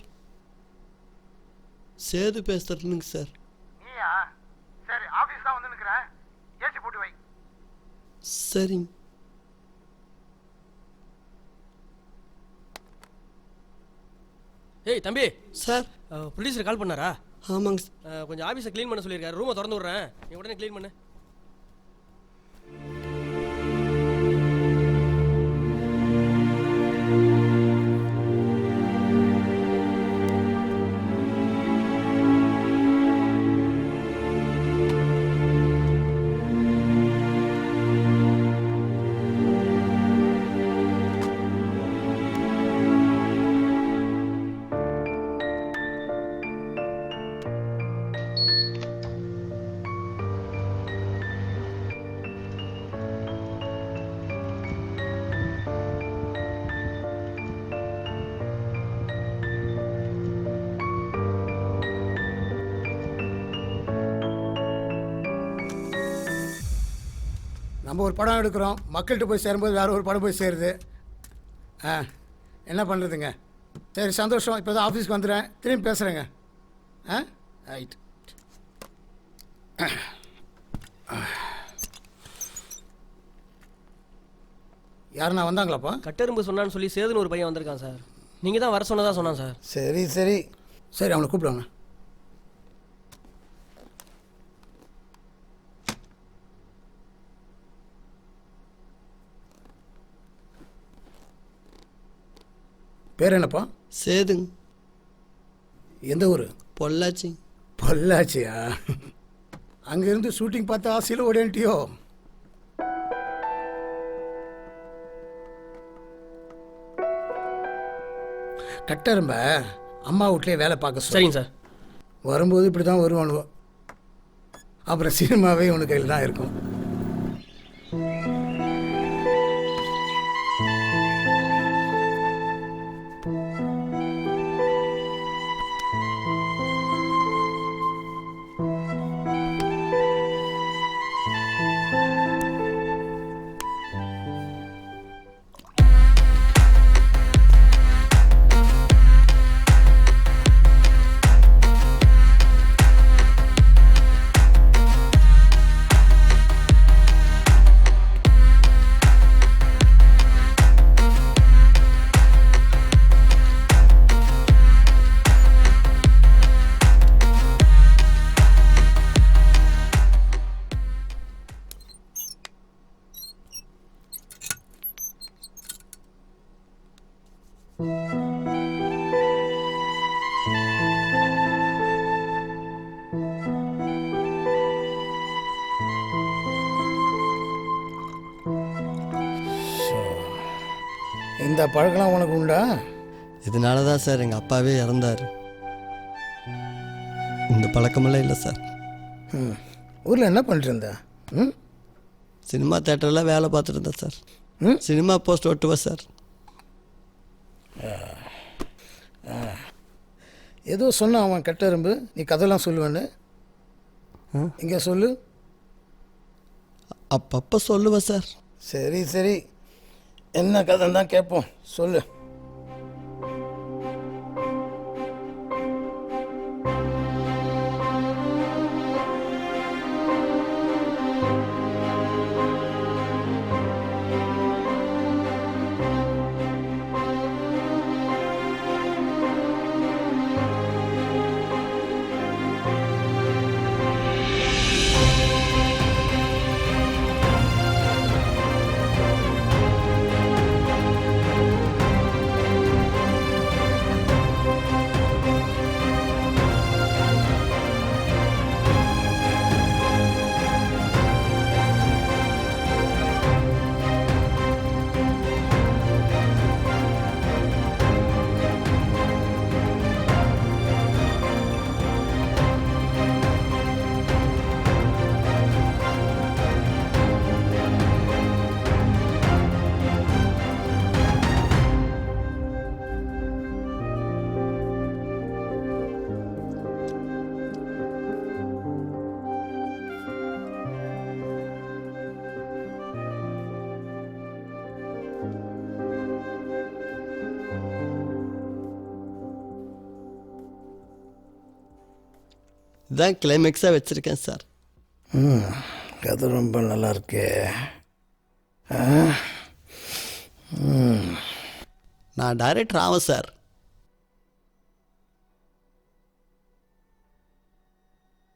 சேது பேசுறதுங்க சார். நீயா? சரி ஆபீஸ் தான் வந்து நிக்கிறேன், ஏசி போட்டு வை. சரிங்க. ஏய் தம்பி. சார். ப்ரொடியூசர் கால் பண்ணாரா? ஆமாங்க சார். கொஞ்சம் ஆஃபீஸை க்ளீன் பண்ண சொல்லியிருக்காரு. ரூமை திறந்து விட்றேன், நீ உடனே க்ளீன் பண்ணு. நம்ம ஒரு படம் எடுக்கிறோம், மக்கள்கிட்ட போய் சேரும்போது வேறு ஒரு படம் போய் சேருது. என்ன பண்ணுறதுங்க? சரி சந்தோஷம், இப்போ தான் ஆஃபீஸ்க்கு வந்துடுறேன், திரும்பி பேசுகிறேங்க. ரைட். யாருண்ணா வந்தாங்களாப்பா? கட்டெரும்பு சொன்னான்னு சொல்லி சேதுன்னு ஒரு பையன் வந்திருக்கான் சார். நீங்கள் தான் வர சொன்னதா சொன்னான் சார். சரி சரி சரி, அவனை கூப்பிடுவாங்க. பேர் என்னப்பா? சேதுங்க. எந்த ஊர்? பொள்ளாச்சி. பொள்ளாச்சியா? அங்கேருந்து ஷூட்டிங் பார்த்து ஆசையில் ஓடியன்ட்டியோ? கட்டெரும்ப அம்மா வீட்லேயே வேலை பார்க்க சொல்லு. சரிங்க சார். வரும்போது இப்படி தான் வருவானுவோ, அப்புறம் சினிமாவே உனக்கு கையில் தான் இருக்கும். இந்த பழக்கம் உனக்கு உண்டா? இதனால தான் சார் எங்கள் அப்பாவே இறந்தார். இந்த பழக்கமெல்லாம் இல்லை சார். ஊரில் என்ன பண்ணிட்டு இருந்த? சினிமா தேட்டரில் வேலை பார்த்துட்டு இருந்தேன் சார். சினிமா போஸ்ட் ஒட்டுவேன் சார். ஏதோ சொன்னான் அவன் கட்டெரும்பு, நீ கதையெல்லாம் சொல்லுவேன்னு. இங்கே சொல்லு. அப்பப்போ சொல்லுவேன் சார். சரி சரி, என்ன கதைன்னு தான் கேட்போம், சொல்லு. இதுதான் கிளைமேக்ஸாக வச்சுருக்கேன் சார். கதை ரொம்ப நல்லா இருக்கே. நான் டைரக்டர் ஆவேன் சார்.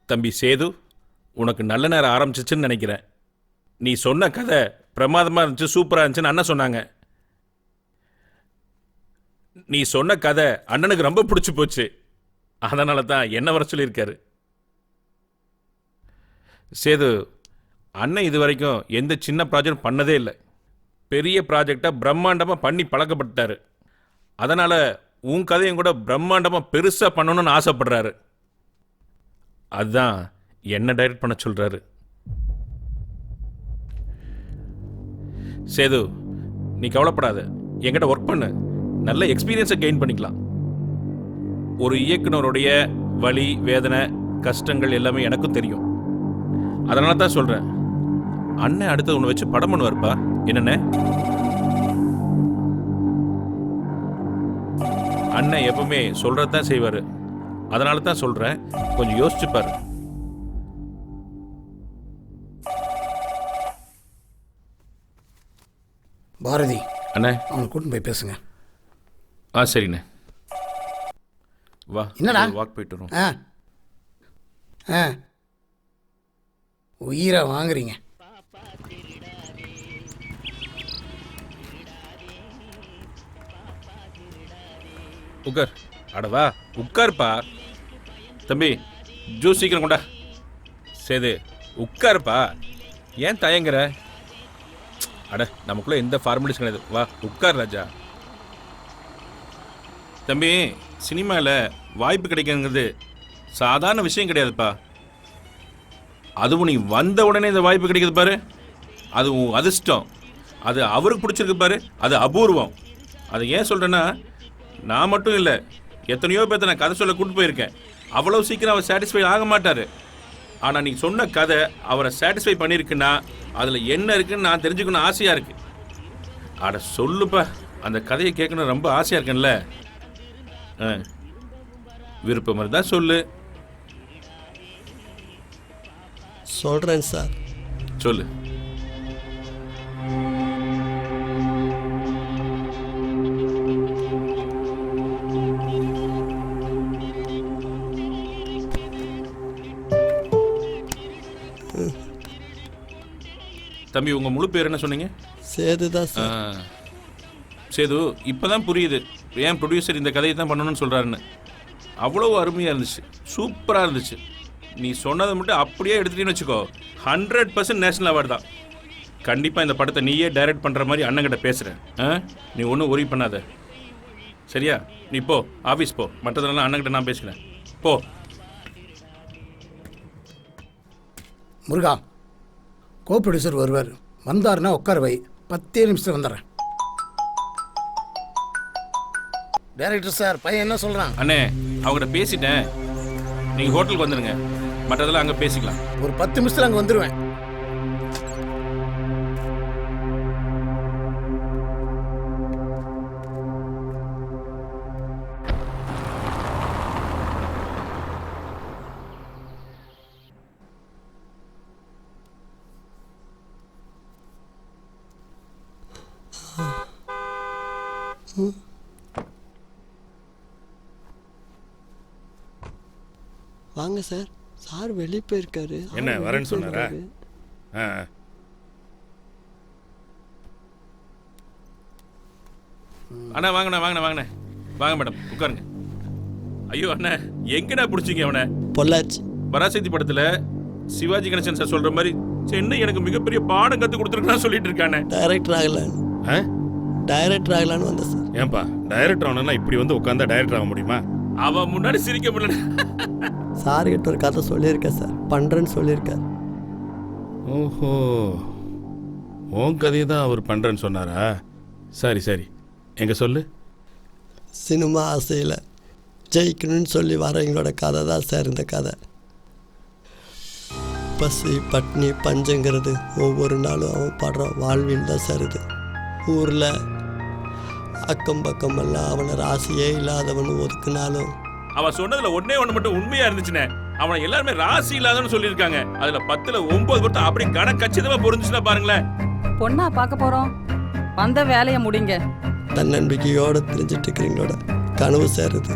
தம்பி சேது, உனக்கு நல்ல நேரம் ஆரம்பிச்சிச்சுன்னு நினைக்கிறேன். நீ சொன்ன கதை பிரமாதமாக இருந்துச்சு, சூப்பராக இருந்துச்சுன்னு அண்ணன் சொன்னாங்க. நீ சொன்ன கதை அண்ணனுக்கு ரொம்ப பிடிச்சி போச்சு. அதனால தான் என்ன வர சொல்லியிருக்காரு. சேது, அண்ணன் இது வரைக்கும் எந்த சின்ன ப்ராஜெக்ட் பண்ணதே இல்லை. பெரிய ப்ராஜெக்டாக பிரம்மாண்டமாக பண்ணி பழக்கப்பட்டார். அதனால் உன் கதையும் கூட பிரம்மாண்டமாக பெருசாக பண்ணணும்னு ஆசைப்படுறாரு. அதுதான் என்ன டைரக்ட் பண்ண சொல்கிறாரு. சேது, நீ கவலைப்படாத, என்கிட்ட ஒர்க் பண்ணு, நல்ல எக்ஸ்பீரியன்ஸை கெயின் பண்ணிக்கலாம். ஒரு இயக்குனருடைய வலி, வேதனை, கஷ்டங்கள் எல்லாமே எனக்கும் தெரியும். அதனால தான் சொல்கிறேன், அண்ணன் அடுத்து உன்னை வச்சு படம் பண்ணுவார்ப்பா. என்னண்ணே? அண்ணன் எப்பவுமே சொல்கிறது தான் செய்வார். அதனால தான் சொல்கிறேன், கொஞ்சம் யோசிச்சுப்பார். பாரதி அண்ணே, அவனை கூட்டின்னு போய் பேசுங்க. சரிண்ணே. வா, என்னடா வாக் போயிட்டு வரோம். உயிரை வாங்குறீங்க. உட்கார். அடவா, உட்காருப்பா. தம்பி, ஜூஸ் சீக்கிரம் கொண்டா. சேது, உட்காருப்பா. ஏன் தயங்குற? அட, நமக்குள்ள எந்த ஃபார்மாலிட்டிஸ் கிடையாது. வா, உட்கார் ராஜா. தம்பி, சினிமாவில் வாய்ப்பு கிடைக்குங்கிறது சாதாரண விஷயம் கிடையாதுப்பா. அதுவும் நீ வந்த உடனே இந்த வாய்ப்பு கிடைக்குது பாரு, அது உன் அதிர்ஷ்டம். அது அவருக்கு பிடிச்சிருக்கு பாரு, அது அபூர்வம். அது ஏன் சொல்கிறேன்னா, நான் மட்டும் இல்லை, எத்தனையோ பேர்த்த நான் கதை சொல்ல கூப்பிட்டு போயிருக்கேன். அவ்வளோ சீக்கிரம் அவர் சாட்டிஸ்ஃபை ஆக மாட்டார். ஆனால் நீ சொன்ன கதை அவரை சாட்டிஸ்ஃபை பண்ணியிருக்குன்னா அதில் என்ன இருக்குன்னு நான் தெரிஞ்சுக்கணும் ஆசையாக இருக்குது. அட சொல்லுப்பா, அந்த கதையை கேட்கணும் ரொம்ப ஆசையாக இருக்கேன்ல. விருப்பம் இருந்தால் சொல்லு. சொல்கிறேன் சார். சொல்லு. தம்பி, உங்க முழு பேர் என்ன சொன்னீங்க? சேது தான் சார். சேது, இப்போதான் புரியுது ஏன் ப்ரொடியூசர் இந்த கதையை தான் பண்ணணும்னு சொல்கிறாருன்னு. அவ்வளோ அருமையாக இருந்துச்சு, சூப்பராக இருந்துச்சு. நீ சொன்னதை மட்டும் அப்படியே எடுத்துட்டீங்கன்னு வச்சுக்கோ, 100% நேஷனல் அவார்டு தான். கண்டிப்பாக இந்த படத்தை நீயே டைரக்ட் பண்ணுற மாதிரி அண்ணங்கிட்ட பேசுகிறேன். நீ ஒன்றும் ஒரி பண்ணாத, சரியா? நீ போ, ஆஃபீஸ் போ. மற்றதெல்லாம் அண்ணங்கிட்ட நான் பேசுகிறேன். போ. முருகா, கோ ப்ரொடியூசர் வருவார். வந்தாருன்னா உட்கார வை, 10 நிமிஷத்தில் வந்துடுறேன். டைரக்டர் சார், பையன் என்ன சொல்கிறான்? அண்ணே, அவங்ககிட்ட பேசிட்டேன். நீங்கள் ஹோட்டலுக்கு வந்துடுங்க, மற்றதெல்லாம் அங்கே பேசிக்கலாம். ஒரு 10 நிமிஷத்தில் அங்கே வந்துடுவேன். வாங்க சார். சார் வெளியே போயிருக்காரு. என்ன வரேன்னு சொன்னாரா? அண்ணா வாங்கண்ணா, வாங்கண்ணா, வாங்கண்ணே. வாங்க மேடம், உட்காருங்க. ஐயோ அண்ணா, எங்கண்ணா பிடிச்சிங்க அவனை? பொள்ளாச்சி பராசக்தி படத்தில் சிவாஜி கணேசன் சார் சொல்கிற மாதிரி சென்னை எனக்கு மிகப்பெரிய பாடம் கற்றுக் கொடுத்துருக்குன்னு சொல்லிட்டு இருக்கானே. டைரக்டர் ஆகலான்னு வந்தேன் சார். ஏன்பா, டைரக்டர் ஆனா இப்படி வந்து உட்காந்தா டைரக்டர் ஆக முடியுமா? அவன் முன்னாடி சிரிக்க முடியல. சார் கிட்ட ஒரு கதை சொல்லியிருக்கேன் சார், பண்ணுறேன்னு சொல்லியிருக்கார். ஓஹோ, உன் கதையை தான் அவர் பண்ணுறேன்னு சொன்னாரா? சரி சரி, எங்கே சொல்லு. சினிமா ஆசையில் ஜெயிக்கணும்னு சொல்லி வரவங்களோட கதை தான் சார் இந்த கதை. பசி பட்னி பஞ்சங்கிறது ஒவ்வொரு நாளும் அவன் படுற வாழ்வில் தான் சார் இது. ஊரில் அக்கம் பக்கமெல்லாம் அவனை ராசியே இல்லாதவனு ஒதுக்குனாலும் அவன் சொன்னதுல ஒன்னே ஒன்று மட்டும் உண்மையா இருந்துச்சுனே. அவனை எல்லாருமே ராசி இல்லாதன்னு சொல்லியிருக்காங்க. அதுல 10ல 9 மட்டும் அப்படி கணக்கச்சிதமா பொருந்துச்சுன்னா பாருங்களேன். பொண்ணா பார்க்க போறோம், வந்த வேலையை முடிங்க. தன்னம்பிக்கையோட தெரிஞ்சிட்டு இருக்கிறீங்களோட கனவு சேருது.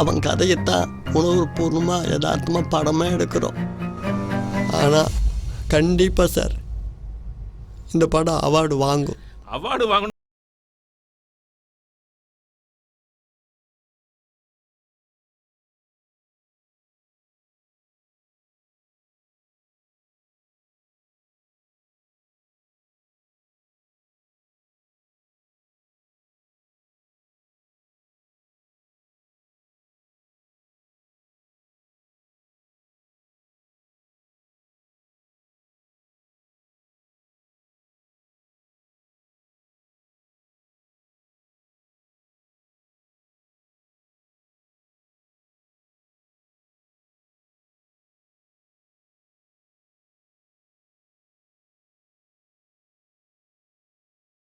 அவன் கதையத்தான் உணர்வுபூர்வமா யதார்த்தமா படமா எடுக்கிறோம். ஆனா கண்டிப்பா சார் இந்த படம் அவார்டு வாங்கும். அவார்டு வாங்கணும்.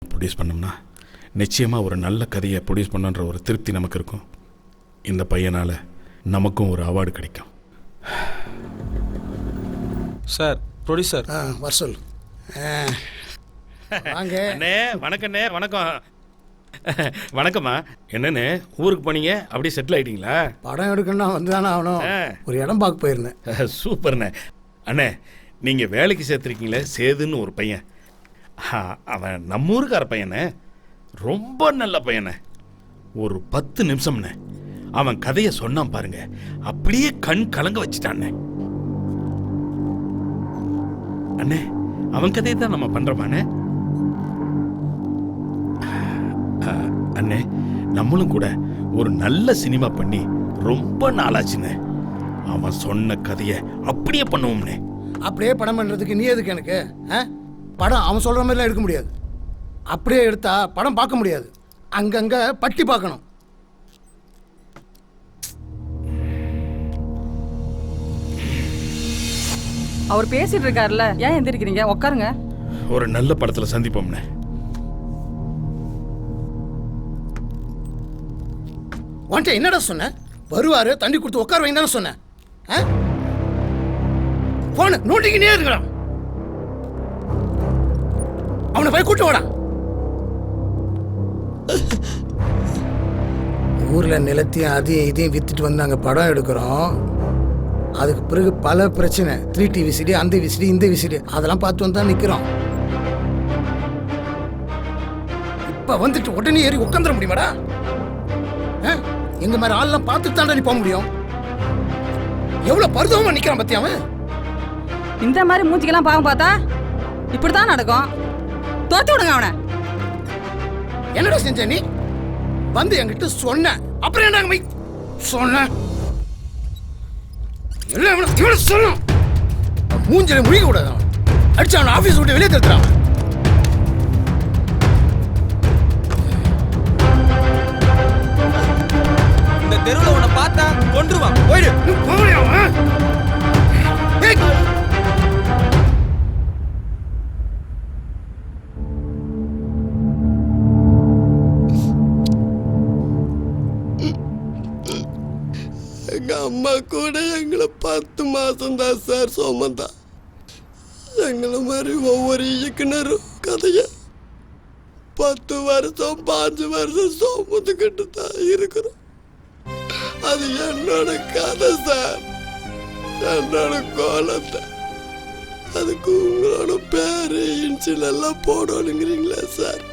ப்ரொடியூஸ் பண்ணோம்னா நிச்சயமாக ஒரு நல்ல கதையை ப்ரொடியூஸ் பண்ணுன்ற ஒரு திருப்தி நமக்கு இருக்கும். இந்த பையனால் நமக்கும் ஒரு அவார்டு கிடைக்கும். சார் ப்ரொடியூசர் வர சொல். வாங்க அண்ணே. வணக்கண்ணே. வணக்கம். வணக்கம்மா. என்னண்ணே ஊருக்கு போனீங்க, அப்படியே செட்டில் ஆகிட்டீங்களா? படம் எடுக்கணும்னா வந்து தானே ஆகணும். ஒரு இடம் பார்க்க போயிருந்தேன். சூப்பர்ண்ணே. அண்ணே நீங்கள் வேலைக்கு சேர்த்துருக்கீங்களே சேதுன்னு ஒரு பையன், அவன் நம்ம ஊருக்கார பையனே, ரொம்ப நல்ல பையனே. ஒரு 10 நிமிஷம்ண்ணே அவன் கதையை சொன்னான் பாருங்க, அப்படியே கண் கலங்க வச்சுட்டான்னே. அண்ணே அவன் கதையை தான் நம்ம பண்றோமாண்ணே. அண்ணே நம்மளும் கூட ஒரு நல்ல சினிமா பண்ணி ரொம்ப நாளாச்சுண்ணே. அவன் சொன்ன கதையை அப்படியே பண்ணுவோம்ண்ணே. அப்படியே படம் பண்ணுறதுக்கு நீ எதுக்கு எனக்கு? படம் அவன் சொல்கிற மாதிரிலாம் எடுக்க முடியாது. அப்படியே எடுத்தா படம் பார்க்க முடியாது, அங்கங்கே பட்டி பார்க்கணும். அவர் பேசிட்டு இருக்காருல்ல, ஏன் எந்திரிக்கிறீங்க? உட்காருங்க. ஒரு நல்ல படத்தில் சந்திப்போம்ண்ணே. உன்ட்ட என்னடா சொன்னேன்? வருவாரு, தண்ணி கொடுத்து உட்கார வைங்க தானே சொன்னேன். போன நோட்டிக்கினே இருக்கிறான். அவனை போய் கூட்டு வாடா. ஊர்ல நிலத்தையும் அதையும் இதையும் வித்துட்டு வந்து நாங்கள் படம் எடுக்கிறோம். அதுக்கு பிறகு பல பிரச்சனை, 3 டிவி விசிடி, அந்த விசிடி, இந்த விசிடி, அதெல்லாம் பார்த்து வந்து தான் நிற்கிறோம். இப்போ வந்துட்டு உடனே ஏறி உட்காந்துட முடியுமாடா? எங்க மாதிரி ஆள்லாம் பார்த்துட்டு தாண்டா நீ போக முடியும். எவ்வளவு பரிதாபமா நிக்கிறான் பத்தியா அவன். இந்த மாதிரி மூஞ்சிக்கெல்லாம் பாவம் பார்த்தா இப்படித்தான் நடக்கும். தோத்து விடுங்க அவனை. என்னடா செஞ்ச நீ? வந்து என்கிட்ட சொன்ன, அப்புறம் என்ன சொன்ன? இவனை சொல்லணும். மூஞ்சில முடிக்க கூடாது. அடிச்சு அவன் ஆபீஸ் விட்டு வெளியே தடுத்துறான். இந்த தெருவில் உன்னை பார்த்தா கொன்றுவான். போயிடு. எங்க அம்மா கூட எங்களை 10 மாசம் தான் சார் சுமந்தா. எங்களை மாதிரி ஒவ்வொரு இயக்குனரும் கதைய 10 வருஷம் 5 வருஷம் சுமந்துக்கிட்டு தான் இருக்கிறோம். அது என்னோட கதை சார், என்னோட கோலத்தை. அதுக்கு உங்களோட பேரு இன்சில் எல்லாம் போடணுங்கிறீங்களா சார்?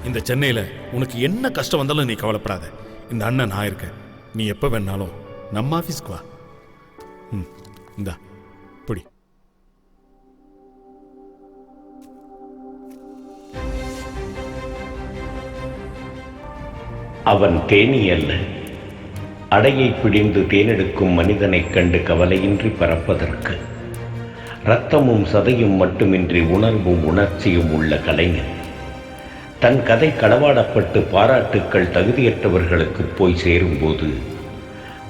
இந்த சென்னையில் உனக்கு என்ன கஷ்டம் வந்தாலும் நீ கவலைப்படாத. இந்த அண்ணன் நான் இருக்கேன். நீ எப்போ வேணாலும் நம்ம ஆஃபீஸ்க்கு வா. இந்தா புடி. அவன் தேனி அல்ல, அடையை பிடிந்து தேனெடுக்கும் மனிதனைக் கண்டு கவலையின்றி பறப்பதற்கு இரத்தமும் சதையும் மட்டுமின்றி உணர்வும் உணர்ச்சியும் உள்ள கலைஞன். தன் கதை களவாடப்பட்டு பாராட்டுக்கள் தகுதியற்றவர்களுக்கு போய் சேரும்போது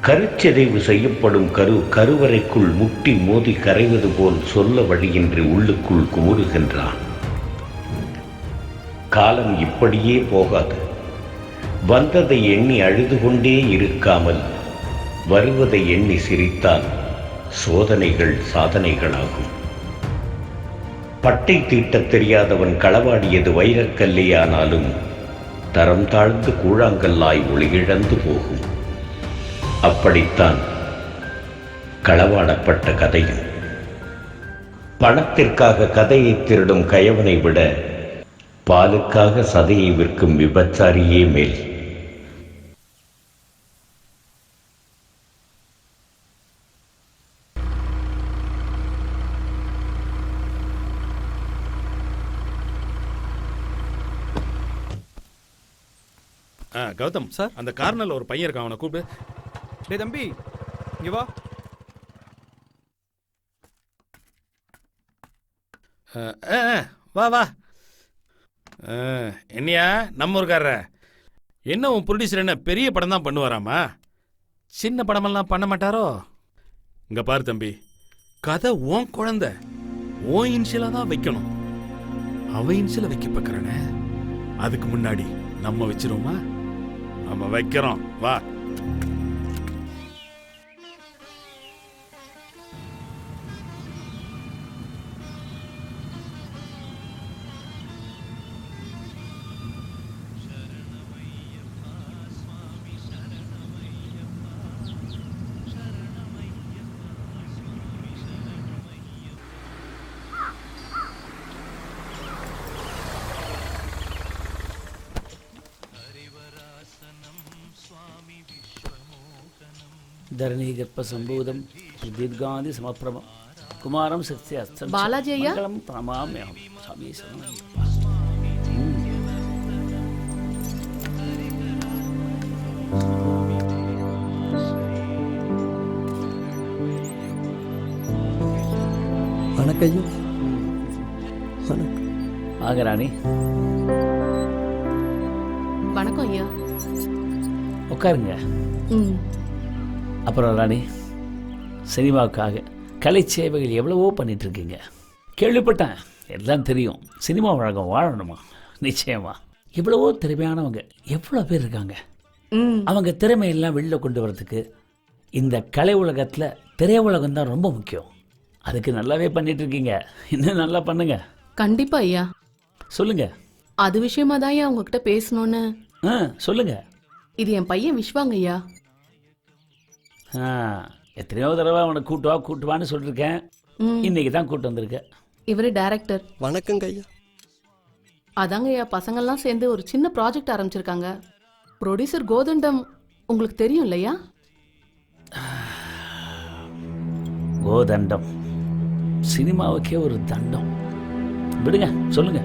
கருச்சிதைவு செய்யப்படும் கருவறைக்குள் முட்டி மோதி கரைவது போல் சொல்ல வழியின்றி உள்ளுக்குள் குமுறுகின்றான். காலம் இப்படியே போகாது. வந்ததை எண்ணி அழுது கொண்டே இருக்காமல் வருவதை எண்ணி சிரித்தால் சோதனைகள் சாதனைகளாகும். பட்டை தீட்டத் தெரியாதவன் களவாடியது வைரக்கல்லையானாலும் தரம் தாழ்ந்து கூழாங்கல்லாய் ஒளியிழந்து போகும். அப்படித்தான் களவாடப்பட்ட கதையும். பணத்திற்காக கதையை திருடும் கயவனை விட பாலுக்காக சதையை விற்கும் விபச்சாரியே மேல். கௌதம் சார், அந்த கார்னர்ல ஒரு பையன் இருக்கான், அவனை கூப்பிடு. டேய் தம்பி, இங்க வா. வா வா. என்னையா நம்ம ஊருக்காரர? என்ன உன் ப்ரொடியூசர் என்ன பெரிய படம் தான் பண்ணுவாராமா? சின்ன படமெல்லாம் பண்ண மாட்டாரோ? இங்க பாரு தம்பி, கதை உன் குழந்தை, உன் இன்சியலா தான் வைக்கணும். அவ இன்சியல வைக்க பார்க்கறானே, அதுக்கு முன்னாடி நம்ம வச்சிருவோமா? நம்ம வைக்கிறோம், வா. ధరణీ గర్భ సంభూతం ప్రదీర్ఘాది సమప్రభ కుమారం శక్తి అస్తం బాలాజీ అయ్యా ప్రణమామ్యహం స్వామి శరణమయ్యప్ప. வணக்கம். வாங்க ராணி. வணக்கம் ஐயா. உட்காருங்க. அப்புறம் ராணி, சினிமாவுக்காக கலை சேவைகள் எவ்வளவோ பண்ணிகிட்ருக்கீங்க. கேள்விப்பட்டேன், எல்லாம் தெரியும். சினிமா உலகம் வாழணுமா? நிச்சயமா. எவ்வளவோ திறமையானவங்க எவ்வளோ பேர் இருக்காங்க. அவங்க திறமையெல்லாம் வெளியில் கொண்டு வரதுக்கு இந்த கலை உலகத்தில் திரை உலகம் தான் ரொம்ப முக்கியம். அதுக்கு நல்லாவே பண்ணிகிட்ருக்கீங்க. இன்னும் நல்லா பண்ணுங்க. கண்டிப்பா ஐயா. சொல்லுங்க. அது விஷயமா தான் ஐயா உங்ககிட்ட பேசணும்னு. சொல்லுங்க. இது என் பையன் விஸ்வாங்க ஐயா. எத்தனையோ தடவை அவனை கூட்டுவான்னு சொல்லிருக்கேன். இன்னைக்கு தான் கூட்டு வந்திருக்கேன். இவரு டைரக்டர். வணக்கங்க ஐயா. அதாங்க ஐயா, பசங்கள்லாம் சேர்ந்து ஒரு சின்ன ப்ராஜெக்ட் ஆரம்பிச்சிருக்காங்க. ப்ரொடியூசர் கோதண்டம் உங்களுக்கு தெரியும் இல்லையா? கோதண்டம் சினிமாவுக்கே ஒரு தண்டம். விடுங்க, சொல்லுங்க,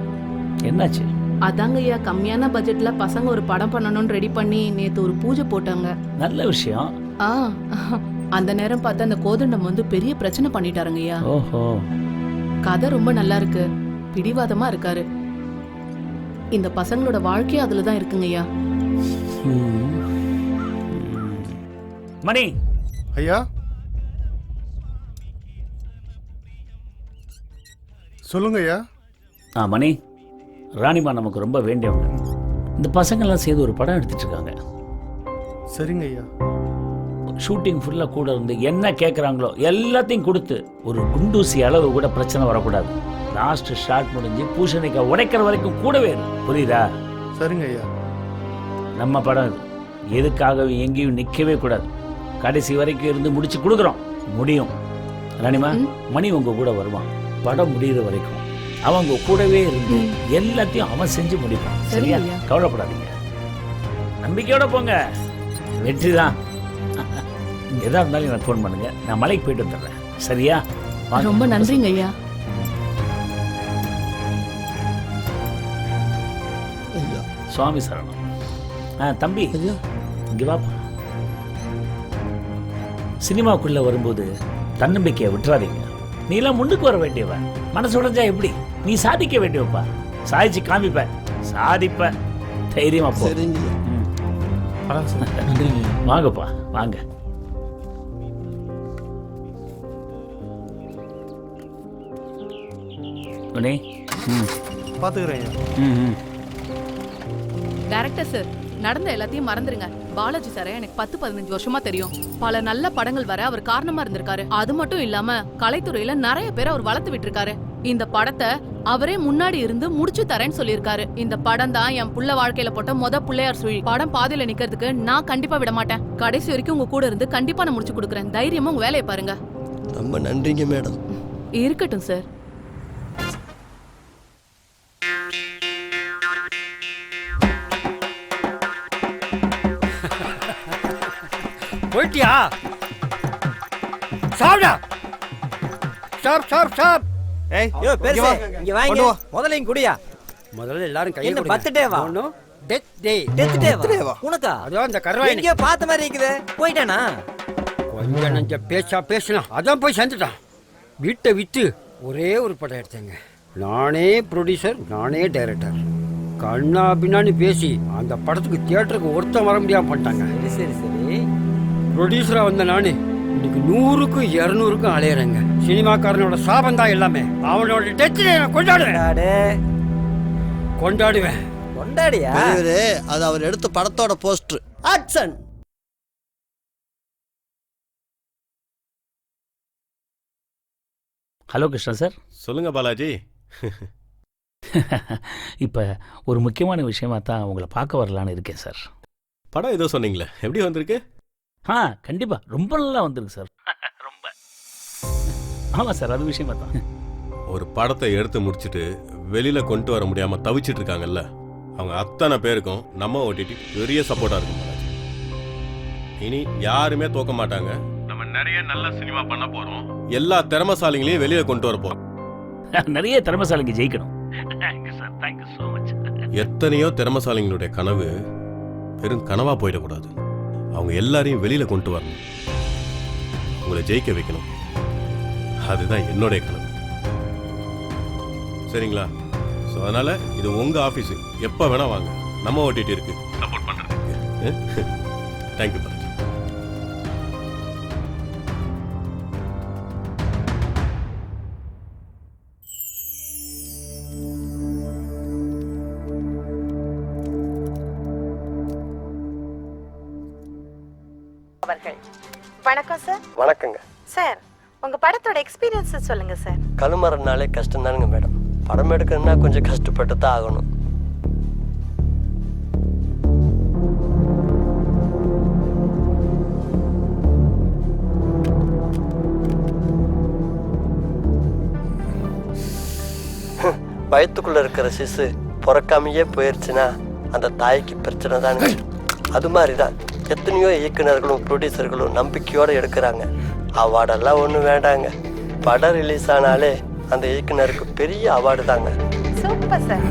என்னாச்சு? அதாங்க ஐயா, கம்மியான பட்ஜெட்ல பசங்க ஒரு படம் பண்ணணும்னு ரெடி பண்ணி நேத்து ஒரு பூஜை போட்டாங்க. நல்ல விஷயம். அந்த நேரம் பார்த்து அந்த கோதண்டம் வந்து பெரிய பிரச்சனை பண்ணிட்டாருங்க ஐயா. ஓஹோ. கதை ரொம்ப நல்லா இருக்கு, பிடிவாதமா இருக்காரு. இந்த பசங்களோட வாழ்க்கையே அதுல தான் இருக்குங்க ஐயா. மணி ஐயா, சொல்லுங்க ஐயா. மணி, ராணிமா நமக்கு ரொம்ப வேண்டியவங்க. இந்த பசங்கள்லாம் சேர்ந்து ஒரு படம் எடுத்துட்டு இருக்காங்க. சரிங்க ஐயா. ஷூட்டிங் ஃபுல்லாக கூட இருந்து என்ன கேட்குறாங்களோ எல்லாத்தையும் கொடுத்து ஒரு குண்டூசி அளவு கூட பிரச்சனை வரக்கூடாது. லாஸ்ட் ஷாட் முடிஞ்சு பூசணிக்காய் உடைக்கிற வரைக்கும் கூடவே புரியுதா? சரிங்க ஐயா. நம்ம படம் இது, எதுக்காகவும் எங்கேயும் நிற்கவே கூடாது. கடைசி வரைக்கும் இருந்து முடிச்சு கொடுக்குறோம். முடியும் ராணிமா, மணி உங்க கூட வருவான் படம் முடிகிற வரைக்கும். அவங்க கூடவே இருந்து எல்லாத்தையும் அவன் செஞ்சு முடிப்பான். சரியா? ஐயா. கவலைப்படாதீங்க, நம்பிக்கையோட போங்க, வெற்றி தான். எதா இருந்தாலும் எனக்கு ஃபோன் பண்ணுங்க, நான் மலைக்கு போயிட்டு வந்துடுறேன். சரியா? வாங்க. ரொம்ப நன்றிங்க ஐயா. சுவாமி சரணம். தம்பி இங்க வாப்பா. சினிமாக்குள்ள வரும்போது தன்னம்பிக்கையை விட்டுறாதீங்க. நீ எல்லாம் முன்னுக்கு வர வேண்டியவன். மனசு உடைஞ்சா எப்படி? நீ சாதிக்க வேண்டியவப்பா. சாதிச்சு காமிப்ப, சாதிப்ப. தைரியமா போ. வாங்கப்பா, வாங்க. பாத்துக்கிறேன். டைரக்டர் சார், நடந்த எல்லாத்தையும் மறந்துருங்க. பாலாஜி சாரை எனக்கு 10-15 வருஷமா தெரியும். பல நல்ல படங்கள் வர அவர் காரணமா இருந்திருக்காரு. அது மட்டும் இல்லாம கலைத்துறையில நிறைய பேர் அவர் வளர்த்து விட்டுருக்காரு. இந்த படத்தை அவரே முன்னாடி இருந்து முடிச்சு தரேன்னு சொல்லியிருக்காரு. இந்த படம் தான் என் புள்ள வாழ்க்கையில போட்ட புள்ளையார் சுழி. படம் பாதியில நிக்கிறதுக்கு நான் கண்டிப்பா விட மாட்டேன். கடைசி வரைக்கும் உங்க கூட இருந்து கண்டிப்பா நான் முடிச்சு கொடுக்குறேன். தைரியமா உங்க வேலையை பாருங்க. ரொம்ப நன்றிங்க மேடம். இருக்கட்டும் சார். போயிட்டியா? சாப்பிடா. Stop stop stop. ஏய் யோ பெருசு இங்க வாங்க. முதல்ல இங்க குடியா. முதல்ல எல்லாரும் கையை என்ன கொடுங்க. பர்த்டே வா? டெத் டே. டெத் டே வா? உனக்கா? அதான் அந்த கர்வாய் எங்க பார்த்த மாதிரி இருக்குது. போய்டானா? கொஞ்சம் நஞ்ச பேசினா அதான் போய் சேர்ந்துட்டான். வீட்டை வித்து ஒரே ஒரு படம் எடுத்தேங்க. நானே ப்ரொடியூசர், நானே டைரக்டர். கண்ணா பின்னான்னு பேசி அந்த படத்துக்கு தியேட்டருக்கு ஒருத்தன் வர முடியாம பண்ணிட்டாங்க. சரி சரி. ப்ரொடியூசரா வந்த நானு இன்னைக்கு 100க்கும் 200க்கும் அலையறேங்க. சினிமாக்காரனோட சாபம் தான் எல்லாமே. அவனோட டெத்தை நான் கொண்டாடுவேன். கொண்டாடியா? அது அவர் எடுத்த படத்தோட poster. Action. Hello Krishna sir. சொல்லுங்க பாலாஜி. இப்போ ஒரு முக்கியமான விஷயமா தான் உங்களை பார்க்க வரலான்னு இருக்கேன் சார். படம் ஏதோ சொன்னீங்களே, எப்படி வந்திருக்கு? கண்டிப்பா ரொம்ப நல்லா வந்திருக்கு சார். ரொம்ப. ஆமாம் சார், அது விஷயமா தான். ஒரு படத்தை எடுத்து முடிச்சுட்டு வெளியில கொண்டு வர முடியாம தவிச்சிட்டு இருக்காங்கல்ல, அவங்க அத்தனை பேருக்கும் நம்ம ஓடிடி பெரிய சப்போர்ட்டா இருக்கும் பாலாஜி. இனி யாருமே தோக்க மாட்டாங்க. நம்ம நிறைய நல்ல சினிமா பண்ண போறோம். எல்லா திறமைசாலிகளையும் வெளியே கொண்டு வர போறோம். நிறைய திறமைசாலிங்க ஜெயிக்கணும். எத்தனையோ திறமைசாலிங்களுடைய கனவு பெரும் கனவா போயிடக்கூடாது. அவங்க எல்லாரையும் வெளியில கொண்டு வரணும், உங்களை ஜெயிக்க வைக்கணும். அதுதான் என்னுடைய கனவு. சரிங்களா? ஸோ அதனால இது உங்க ஆஃபீஸ், எப்போ வேணா வாங்க. நம்ம ஓடிடி இருக்கு சப்போர்ட் பண்றதுக்கு. தேங்க்யூ பாலாஜி. வணக்கம் சார். வணக்கங்க சார், உங்க படத்தோட எக்ஸ்பீரியன்ஸ் சொல்லுங்க சார். கழுமரனாலே கஷ்டம் தானுங்க மேடம். படம் எடுக்கணும்னா கொஞ்சம் கஷ்டப்பட்டு தான் ஆகணும். வயிற்றுக்குள்ள இருக்கிற சிசு பிறக்காமையே போயிடுச்சுன்னா அந்த தாய்க்கு பிரச்சனை தானே. அது மாதிரி தான் எத்தனையோ இயக்குநர்களும் ப்ரொடியூசர்களும் நம்பிக்கையோடு எடுக்கிறாங்க. அவார்டெல்லாம் ஒன்றும் வேண்டாங்க. படம் ரிலீஸ் ஆனாலே அந்த இயக்குனருக்கு பெரிய அவார்டு தாங்க. Super sir.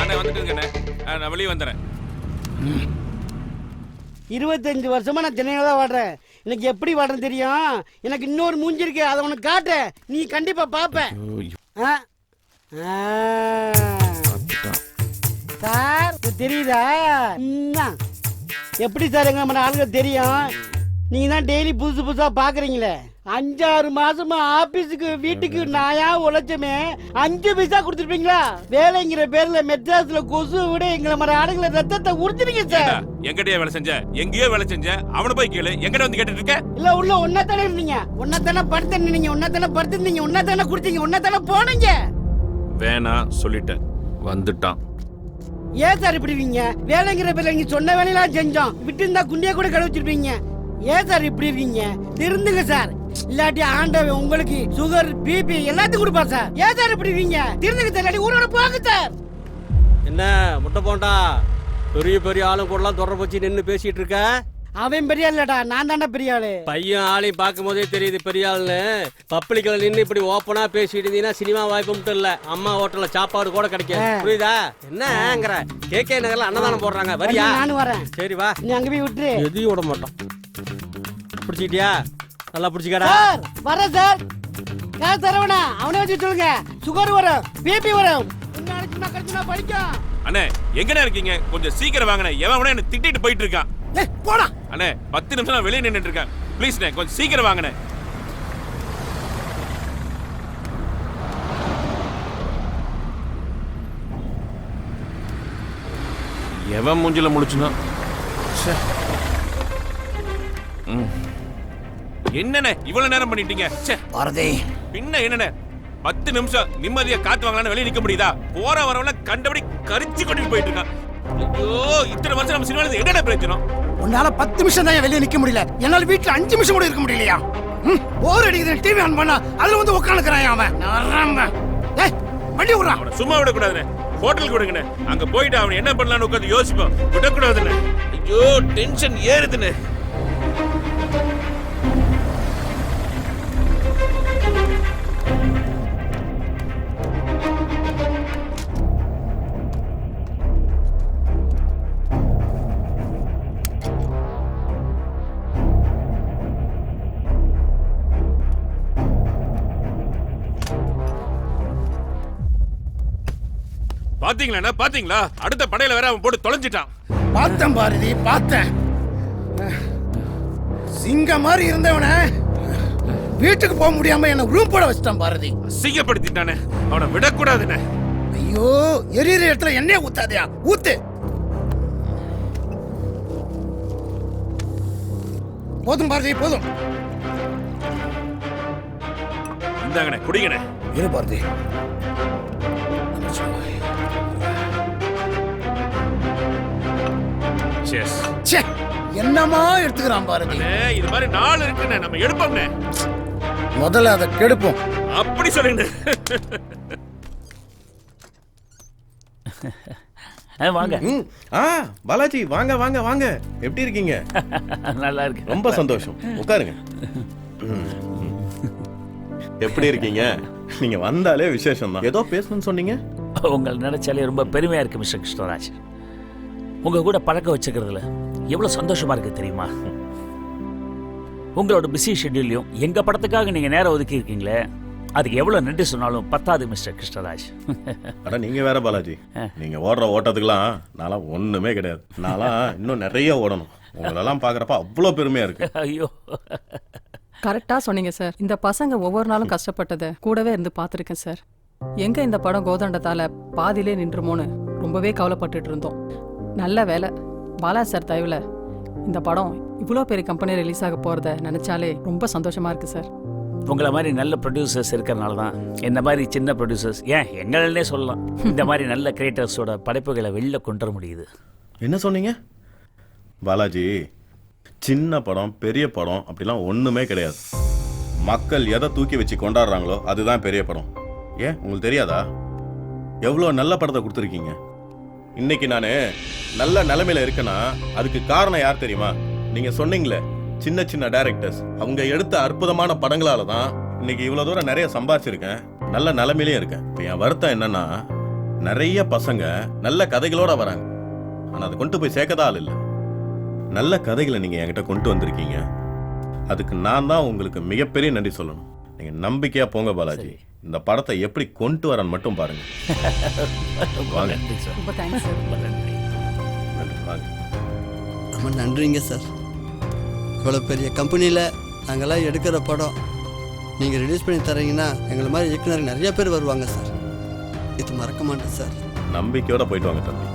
அண்ணே வந்துட்டுங்கண்ணே, நான் வெளியே வந்துடுறேன். 25 வருஷமா நான் சென்னையில தான் வாடுறேன். எனக்கு எப்படி வாடுறேன் தெரியும். எனக்கு இன்னொரு மூஞ்சி இருக்கு, அதை உனக்கு காட்ட நீ கண்டிப்பா பாப்ப. சார் தெரியுதா? எப்படி சார் எங்க நம்ம ஆளுங்க தெரியும். நீங்க தான் டெய்லி புதுசு புதுசா பாக்குறீங்களே. 5-6 மாசமா ஆபீஸுக்கு வீட்டுக்கு நாயா உழைச்சமே 5 பைசா கொடுத்துருப்பீங்களா? வேலைங்கிற பேர்ல மெட்ராஸ்ல கொசு விட எங்களை மாதிரி ஆடுகளை ரத்தத்தை உறுத்துறீங்க சார். எங்கடையே வேலை செஞ்ச, எங்கேயோ வேலை செஞ்ச, அவனை போய் கேளு. எங்கட வந்து கேட்டுட்டு இருக்க? இல்ல உள்ள ஒன்னதானே இருந்தீங்க, ஒன்னதானே படுத்துனீங்க, ஒன்னதானே படுத்துனீங்க, ஒன்னதானே குடிச்சீங்க, ஒன்னதானே போனீங்க. வேணா சொல்லிட்டேன், வந்துட்டான். ஏன் சார் இப்படி இருக்கீங்க? வேலைங்கிற பேர்ல நீங்க சொன்ன வேலையெல்லாம் செஞ்சோம், விட்டு இருந்தா குண்டியா கூட கடை வச்சிருப்பீங்க. ஏன் சார் இப்படி இருக்கீங்க? திருந்துங்க சார், இல்லாட்டி ஆண்டவன் உங்களுக்கு சுகர் பிபி எல்லாத்தையும் கொடுப்பார் சார். ஏன் சார் இப்படி இருக்கீங்க? திருந்துங்க சார், இல்லாட்டி ஊரோட போங்க சார். என்ன முட்டை போண்டா, பெரிய பெரிய ஆளும் கூடலாம் தொடர்பு வச்சு நின்று பேசிட்டு இருக்க? அவன் பெரிய ஆளுடா, நான் தானே பெரிய ஆளு. பையன் ஆளையும் பார்க்கும் போதே தெரியுது பெரிய ஆளுன்னு. பப்ளிக்ல நின்று இப்படி ஓப்பனா பேசிட்டு இருந்தீங்கன்னா சினிமா வாய்ப்பு மட்டும் இல்ல, அம்மா ஹோட்டல்ல சாப்பாடு கூட கிடைக்கும். புரியுதா? என்னங்கிற கேகே நகர்ல அன்னதானம் போடுறாங்க, வரியா? நானும் வரேன். சரி வா. நீ அங்க போய் விட்டுரு. எதையும் விட மாட்டோம். பிடிச்சிட்டியா? நல்லா பிடிச்சிக்கடா சார். வரேன் சார். யார் தரவனா அவனை வச்சு சொல்லுங்க. சுகர் வரும், பிபி வரும். இன்னும் கடிச்சுனா படிக்கும். அண்ணே எங்கடா இருக்கீங்க? கொஞ்சம் சீக்கிரம் வாங்கண்ணே. எவன் என்ன திட்டிட்டு போயிட்டு இருக்கான். போடா அண்ணே, 10 நிமிஷம் நான் வெளியே நின்னுட்டு இருக்கேன். ப்ளீஸ்ண்ணே கொஞ்சம் சீக்கிரம் வாங்கண்ணே. எவன் மூஞ்சில முடிச்சுனா? என்னண்ணே இவ்வளவு நேரம் பண்ணிட்டீங்க? பாரதி பின்ன என்னண்ணே 10 நிமிஷம் நிம்மதியா காத்து வாங்கலாம்னு வெளியே நிக்க முடியுதா? போற வரவன கண்டபடி கரிச்சு கொண்டு போயிட்டு இருக்கான். ஐயோ, இத்தனை வருஷம் நம்ம சினிமால என்னடா பிரச்சனை? உன்னால 10 நிமிஷம் தான் வெளியே நிக்க முடியல, என்னால வீட்டுல 5 நிமிஷம் கூட இருக்க முடியலையா? போர் அடிக்குது, டிவி ஆன் பண்ணா அதுல வந்து உட்காந்துக்கிறான் அவன். ஏய் வண்டி விடுறான். அவனை சும்மா விடக்கூடாதுண்ணே, ஹோட்டலுக்கு விடுங்கண்ணே. அங்க போயிட்டு அவன் என்ன பண்ணலான்னு உட்காந்து யோசிப்போம், விடக்கூடாதுண்ணே. ஐயோ டென்ஷன் ஏறுதுண்ணே. பாத்தீங்களா பாத்தீங்களா? அடுத்த படையில வேற அவன் போட்டு தொலைஞ்சிட்டான். பார்த்தேன் பாரதி, பார்த்தேன். சிங்க மாதிரி இருந்தவன வீட்டுக்கு போக முடியாம என்ன ரூம் போட வச்சிட்டான் பாரதி. அசிங்கப்படுத்திட்டானே, அவனை விடக்கூடாதுண்ணே. ஐயோ, எரியிற இடத்துல எண்ணெய் ஊத்தாதையா, ஊத்து. போதும் பாரதி, போதும். இந்தாங்கண்ணே, குடிங்கண்ணே. இரு பாரதி. என்னமா எடுத்துக்கிறான் பாரதி. இது மாதிரி 4 இருக்குண்ணே, நம்ம எடுப்போம்ண்ணே. முதல்ல அதை கெடுப்போம். அப்படி சொல்லுங்க. வாங்க. பாலாஜி வாங்க வாங்க வாங்க. எப்படி இருக்கீங்க? நல்லா இருக்கு. ரொம்ப சந்தோஷம், உட்காருங்க. எப்படி இருக்கீங்க? நீங்க வந்தாலே விசேஷம் தான். ஏதோ பேசணும்னு சொன்னீங்க. உங்களை நினைச்சாலே ரொம்ப பெருமையா இருக்கு மிஸ்டர் கிருஷ்ணராஜ். உங்க கூட பழக்க வச்சுக்கிறதுல எவ்வளவு சந்தோஷமா இருக்கு தெரியுமா? உங்களோட பிஸி ஷெட்யூல்லையும் எங்க படத்துக்காக நீங்க நேரம் ஒதுக்கி இருக்கீங்களே, அதுக்கு எவ்வளவு நன்றி சொன்னாலும் பத்தாது மிஸ்டர் கிருஷ்ணராஜ். அட நீங்க வேற பாலாஜி, நீங்க ஓடுற ஓட்டத்துக்குலாம் நான்லாம் ஒண்ணுமே கிடையாது. நான்லாம் இன்னும் நிறைய ஓடணும். உங்களெல்லாம் பாக்குறப்ப அவ்வளோ பெருமையா இருக்கு. ஐயோ, கரெக்டா சொன்னீங்க சார். இந்த பசங்க ஒவ்வொரு நாளும் கஷ்டப்பட்டதை கூடவே இருந்து பார்த்துருக்கேன் சார். எங்க இந்த படம் கோதண்டத்தால பாதியிலே நின்றுமோன்னு ரொம்பவே கவலைப்பட்டுட்டு இருந்தோம். நல்ல வேலை, பாலா சார் தயவுல இந்த படம் இவ்வளோ பெரிய கம்பெனி ரிலீஸ் ஆக போறத நினைச்சாலே ரொம்ப சந்தோஷமா இருக்கு சார். உங்களை மாதிரி நல்ல ப்ரொடியூசர்ஸ் இருக்கிறனால தான் இந்த மாதிரி சின்ன ப்ரொடியூசர்ஸ், ஏன் எங்களே சொல்லலாம், இந்த மாதிரி நல்ல கிரியேட்டர்ஸோட படைப்புகளை வெளில கொண்டு வர முடியுது. என்ன சொன்னீங்க பாலாஜி? சின்ன படம் பெரிய படம் அப்படிலாம் ஒண்ணுமே கிடையாது. மக்கள் எதை தூக்கி வச்சு கொண்டாடுறாங்களோ அதுதான் பெரிய படம். ஏன் உங்களுக்கு தெரியாதா? எவ்வளோ நல்ல படத்தை கொடுத்துருக்கீங்க. இன்னைக்கு நான் நல்ல நிலைமையில இருக்கேன்னா அதுக்கு காரணம் யார் தெரியுமா? நீங்க சொன்னீங்களே, சின்ன சின்ன டைரக்டர்ஸ், அவங்க எடுத்த அற்புதமான படங்களால தான் இன்னைக்கு இவ்வளவு தூரம் நிறைய சம்பாதிச்சிருக்கேன், நல்ல நிலைமையிலே இருக்கேன். இப்போ என் வருத்தம் என்னன்னா, நிறைய பசங்க நல்ல கதைகளோட வராங்க, ஆனா அதை கொண்டு போய் சேர்க்கதா ஆள் இல்லை. நல்ல கதைகளை நீங்க என்கிட்ட கொண்டு வந்திருக்கீங்க, அதுக்கு நான் தான் உங்களுக்கு மிகப்பெரிய நன்றி சொல்லணும். நீங்க நம்பிக்கையா போங்க பாலாஜி. இந்த படத்தை எப்படி கொண்டு வரன்னு மட்டும் பாருங்க. ரொம்ப தேங்க்ஸ் சார். ரொம்ப நன்றிங்க சார். இவ்வளோ பெரிய கம்பெனியில் நாங்கள்லாம் எடுக்கிற படம் நீங்கள் ரிலீஸ் பண்ணி தரீங்கன்னா எங்களை மாதிரி இயக்குனர் நிறைய பேர் வருவாங்க சார். இது மறக்க மாட்டேன் சார். நம்பிக்கையோட போயிட்டு வாங்க தம்பி.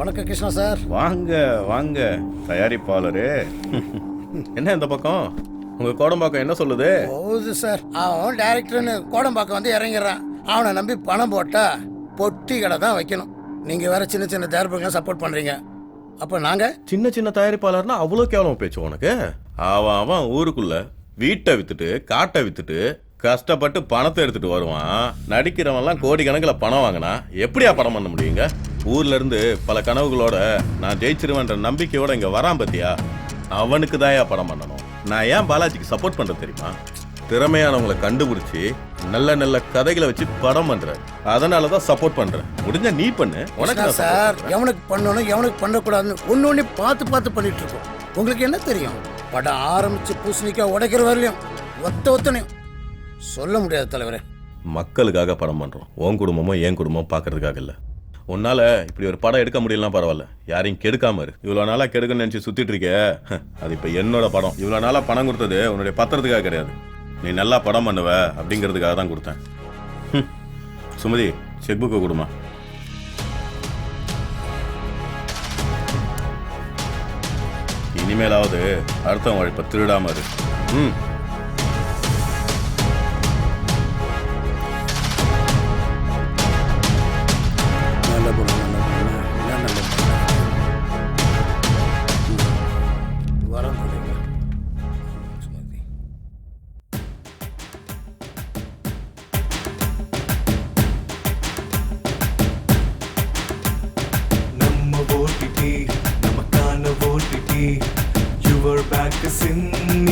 வணக்கம் கிருஷ்ணா சார். வாங்க வாங்க தயாரிப்பாளரு. என்ன இந்த பக்கம் உங்க கோடம்பாக்கம் என்ன சொல்லுது? போகுது சார். அவன் டைரக்டர்னு கோடம்பாக்கம் வந்து இறங்கிடுறான். அவனை நம்பி பணம் போட்டா பொட்டி கடை தான் வைக்கணும். நீங்க வேற சின்ன சின்ன தயாரிப்புகள் சப்போர்ட் பண்றீங்க. அப்ப நாங்க சின்ன சின்ன தயாரிப்பாளர்னா அவ்வளோ கேவலமா பேச்சு உனக்கு? அவன் ஊருக்குள்ள வீட்டை வித்துட்டு காட்டை வித்துட்டு கஷ்டப்பட்டு பணத்தை எடுத்துட்டு வருவான். நடிக்கிறவன்லாம் கோடிக்கணக்கில் பணம் வாங்கினா எப்படியா படம் பண்ண முடியுங்க? ஊர்ல இருந்து பல கனவுகளோட நான் ஜெயிச்சிருவேன்ற நம்பிக்கையோட இங்க வரான் பத்தியா? அவனுக்கு தான் படம் பண்ணணும். நான் ஏன் பாலாஜிக்கு சப்போர்ட் பண்றேன் தெரியுமா? திறமையானவங்களை கண்டுபிடிச்சி நல்ல நல்ல கதைகளை வச்சு படம் பண்றேன். அதனாலதான் சப்போர்ட் பண்றேன். முடிஞ்சா நீ பண்ணு. உனக்கு சார் எவனுக்கு பண்ணணும் எவனுக்கு பண்ணக்கூடாதுன்னு ஒன்னு பார்த்து பார்த்து பண்ணிட்டு இருக்கோம். உங்களுக்கு என்ன தெரியும்? படம் ஆரம்பிச்சு பூசணிக்கா உடைக்கிற வரலையும் ஒத்தனையும் சொல்ல முடியாது தலைவரே. மக்களுக்காக படம் பண்றோம். உன் குடும்பமும் என் குடும்பமும் பாக்குறதுக்காக இல்ல. உன்னால இப்படி ஒரு படம் எடுக்க முடியலாம் பரவாயில்ல, யாரையும் கெடுக்காம இரு. இவ்வளவு நாளா கெடுக்கன்னு நினைச்சு சுத்திட்டு இருக்க. அது இப்ப என்னோட படம். இவ்வளவு நாளா பணம் கொடுத்தது உன்னுடைய பத்திரத்துக்காக கிடையாது. நீ நல்லா படம் பண்ணுவ அப்படிங்கிறதுக்காக தான் கொடுத்தேன். சுமதி செக் புக்கை கொடுமா. இனிமேலாவது அடுத்த உழைப்ப திருடாம இரு.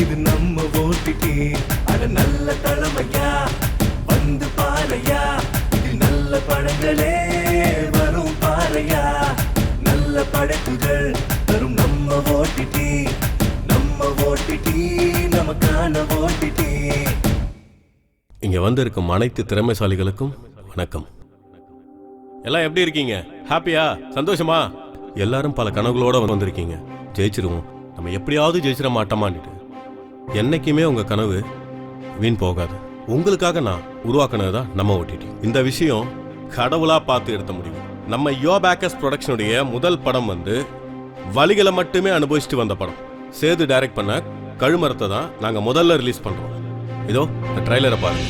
இது நம்ம ஓட்டிட்டி அட நல்ல தலைமையா வந்து பாறையா. இது நல்ல படங்களே வரும் பாறையா. நல்ல படைப்புகள் தரும் நம்ம ஓட்டிட்டி. நம்ம ஓட்டிட்டி நமக்கான ஓட்டிட்டி. இங்க வந்திருக்கும் அனைத்து திறமைசாலிகளுக்கும் வணக்கம். எல்லாம் எப்படி இருக்கீங்க? ஹாப்பியா? சந்தோஷமா? எல்லாரும் பல கனவுகளோட வந்திருக்கீங்க. ஜெயிச்சிருவோம், நம்ம எப்படியாவது ஜெயிச்சிட மாட்டோமான்ட்டு. என்னைக்குமே உங்க கனவு வீண் போகாது. உங்களுக்காக நான் உருவாக்குனதுதான் நம்ம ஓடிடி. இந்த விஷயம் கடவுளா பார்த்து எடுத்த முடிவு. நம்ம யோ பேக்கர்ஸ் ப்ரொடக்ஷனுடைய முதல் படம் வந்து வலிகளை மட்டுமே அனுபவிச்சுட்டு வந்த படம். சேது டைரக்ட் பண்ண கழுமரத்தை தான் நாங்க முதல்ல ரிலீஸ் பண்றோம். இதோ இந்த ட்ரைலரை பாருங்க.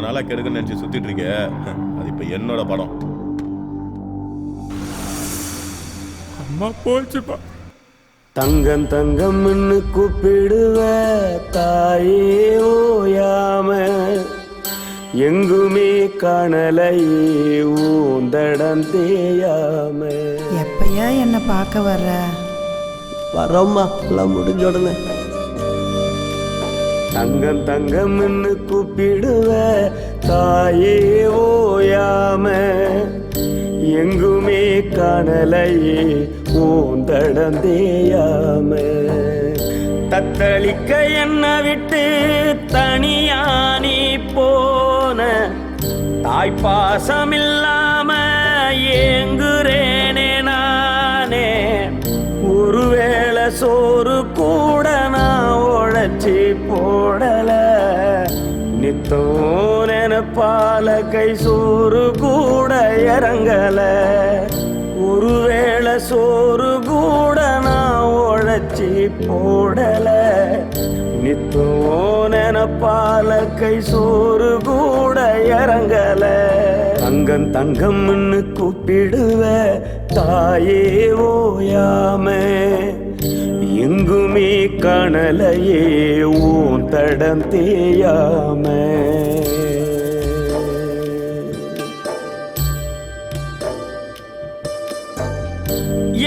நாளா கெடுக்க நினைச்சு சுத்திட்டு இருக்க. அது இப்ப என்னோட படம். அம்மா போச்சுப்பா. தங்கம் தங்கம்னு கூப்பிடுவ தாயே ஓயாம எங்குமே காணலையே ஊந்தடம் தேயாம. எப்பயா என்ன பார்க்க வர்ற? வரோம்மா, எல்லாம் முடிஞ்ச உடனே. தங்கம் தங்கம்னு கூப்பிடுவ தாயே ஓயாம எங்குமே காணலையே ஊந்தடம் தேயாம. தத்தளிக்க என்ன விட்டு தனியானி போன தாய்ப்பாசம் இல்லாம ஏங்குறேனே நானே. ஒருவேளை சோறு கூட நான் உழைச்சி போடல. நித்தம் நினைப்பால கை சோறு கூட இறங்கல. ஒருவேளை சோறு கூட உழைச்சி போடல நித்தம் நினப்பால கை சோறு கூட இறங்கல தங்கம் தங்கம்னு கூப்பிடுவ தாயே ஓயாம எங்குமே கணலையே ஊன் தடம் தேயாம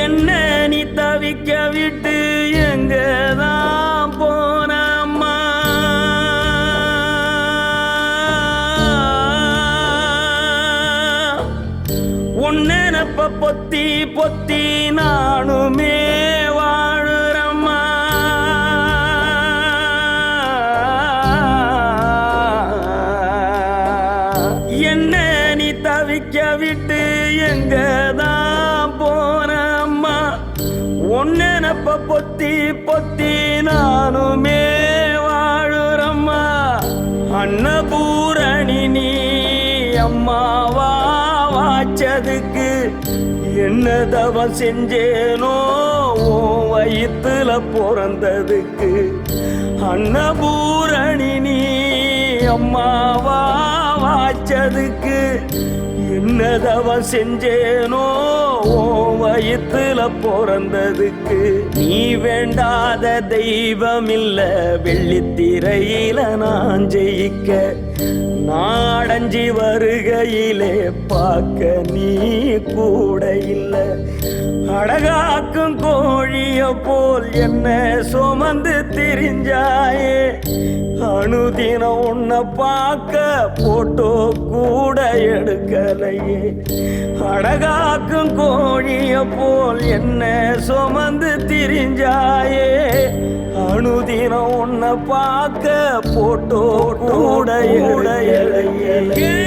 என்ன நீ தவிக்க விட்டு எங்கதான் போனம்மா உன்னெனப்ப பொத்தி பொத்தி நானுமே வாழுறம்மா என்ன நீ தவிக்க விட்டு எங்கதான் போனம்மா உன்னெனப்ப பொத்தி பொத்தி நானுமே வாழுறம்மா அன்னபூரணி நீ அம்மாவா வாச்சதுக்கு என்ன தவம் செஞ்சேனோ உன் வயித்துல பிறந்ததுக்கு அன்னபூரணி நீ அம்மாவா வாச்சதுக்கு என்ன தவம் செஞ்சேனோ உன் வயித்துல பிறந்ததுக்கு நீ வேண்டாத தெய்வம் இல்ல வெள்ளித்திரையில நான் ஜெயிக்க நாடஞ்சி வருகையிலே பார்க்க நீ கூட இல்ல அழகாக்கும் கோழிய போல் என்ன சுமந்து திரிஞ்சாயே அனுதினம் உன்னை பார்க்க போட்டோ கூட எடுக்கலையே அழகாக்கும் கோழிய போல் என்ன சுமந்து திரிஞ்சாயே அனுதினம் உன்னை பார்க்க போட்டோ கூட எடுக்கலையே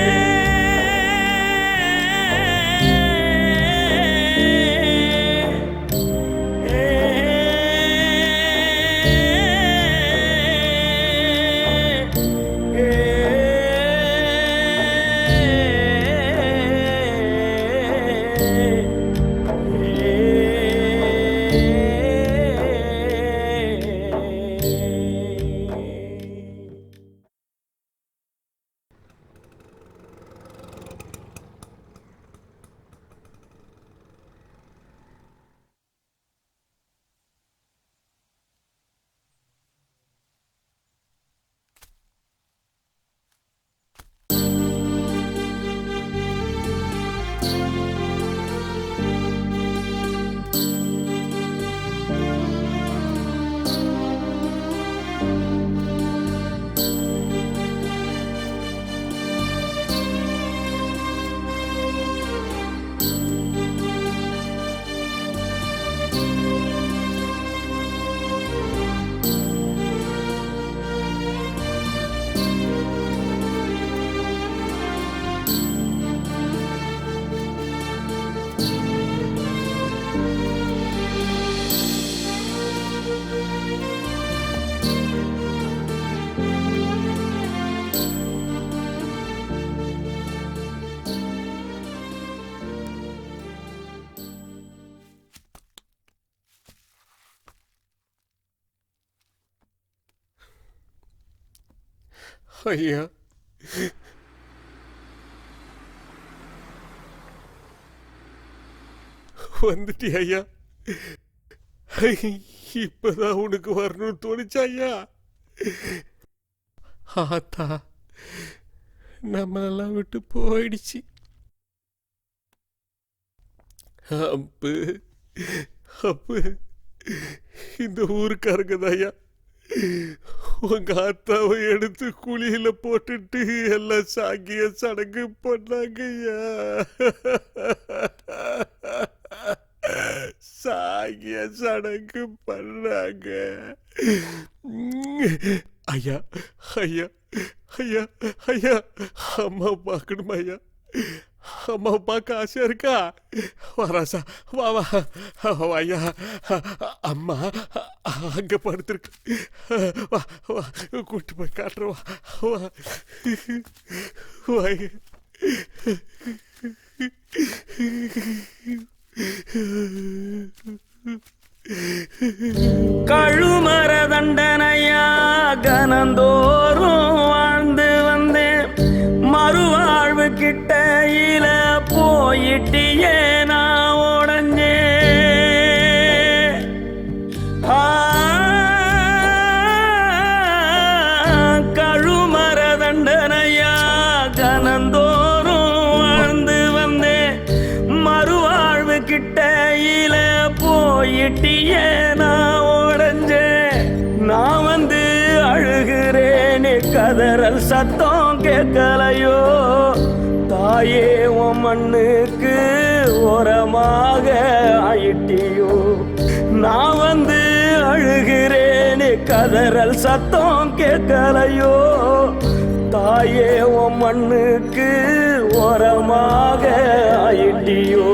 ஐயா வந்துட்டியா ஐயா இப்பதான் உனக்கு வரணும்னு தோணுச்சா ஐயா ஆத்தா நம்மளெல்லாம் விட்டு போயிடுச்சு அப்பு அப்பு இந்த ஊருக்காரங்க தாயா உங்க ஆத்தாவை எடுத்து குழியில போட்டுட்டு எல்லாம் சாங்கிய சடங்கு பண்ணாங்கய்யா சாங்கிய சடங்கு பண்ணாங்க ஐயா ஐயா ஐயா ஐயா அம்மா பார்க்கணுமா ஐயா அம்மா பார்க்க ஆசையா இருக்கா வராசா வா வா ஐயா அம்மா அங்க படுத்திருக்கு வா வா கூட்டு போய் காட்டுறவா வா வா கழுமர தண்டனையா கனந்தோறும் வாழ்ந்து வந்தேன், மறுவாழ்வு கிட்டையில போயிட்டியே நான் உடஞ்சேன். கழுமர தண்டனையா கனந்தோறும் வாழ்ந்து வந்தேன், மறுவாழ்வு கிட்டையில போயிட்டியே நான் உடஞ்சேன். நான் வந்து அழுகிறேனே கதறல் சத்தம் கேட்கலையோ, தாயே உன் மண்ணுக்கு ஓரமாக ஆயிட்டியோ. நான் வந்து அழுகிறேனே கதறல் சத்தம் கேட்கலையோ, தாயே உன் மண்ணுக்கு ஓரமாக ஆயிட்டியோ.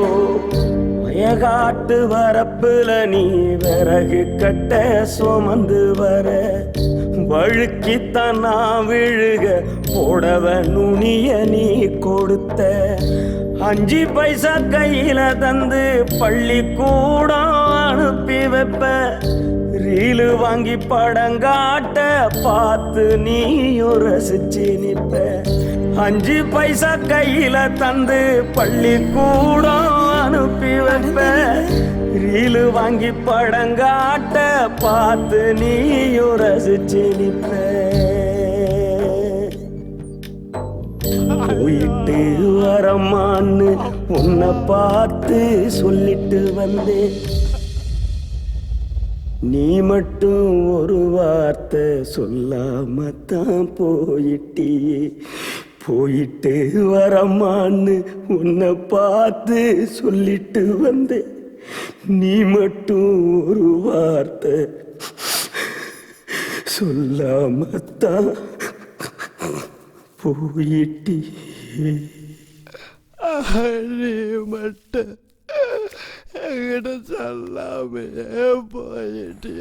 வயகாட்டு வரப்புல நீ விறகு கட்ட சுமந்து வர, வழுக்கித்தான் நான் விழுக போடவ நுனிய நீ கொடுத்த. 5 பைசா கையில தந்து பள்ளிக்கூடம் அனுப்பி வைப்ப, ரீலு வாங்கி படங்காட்ட பார்த்து நீயும் ரசிச்சு நிப்ப. 5 பைசா கையில தந்து பள்ளிக்கூடம் அனுப்பி வைப்ப, ரீலு வாங்கி படங்காட்ட பார்த்து நீயும் ரசிச்சு நிப்ப. போயிட்டு வரமான்னு உன்னை பார்த்து சொல்லிட்டு வந்தேன், நீ மட்டும் ஒரு வார்த்தை சொல்லாமத்தான் போயிட்டியே. போயிட்டு வரமான்னு உன்னை பார்த்து சொல்லிட்டு வந்தேன், நீ மட்டும் ஒரு வார்த்தை சொல்லாமத்தான் போயிட்டியே. நீ மட்டும் என்கிட்ட சொல்லாமே போயிட்டிய.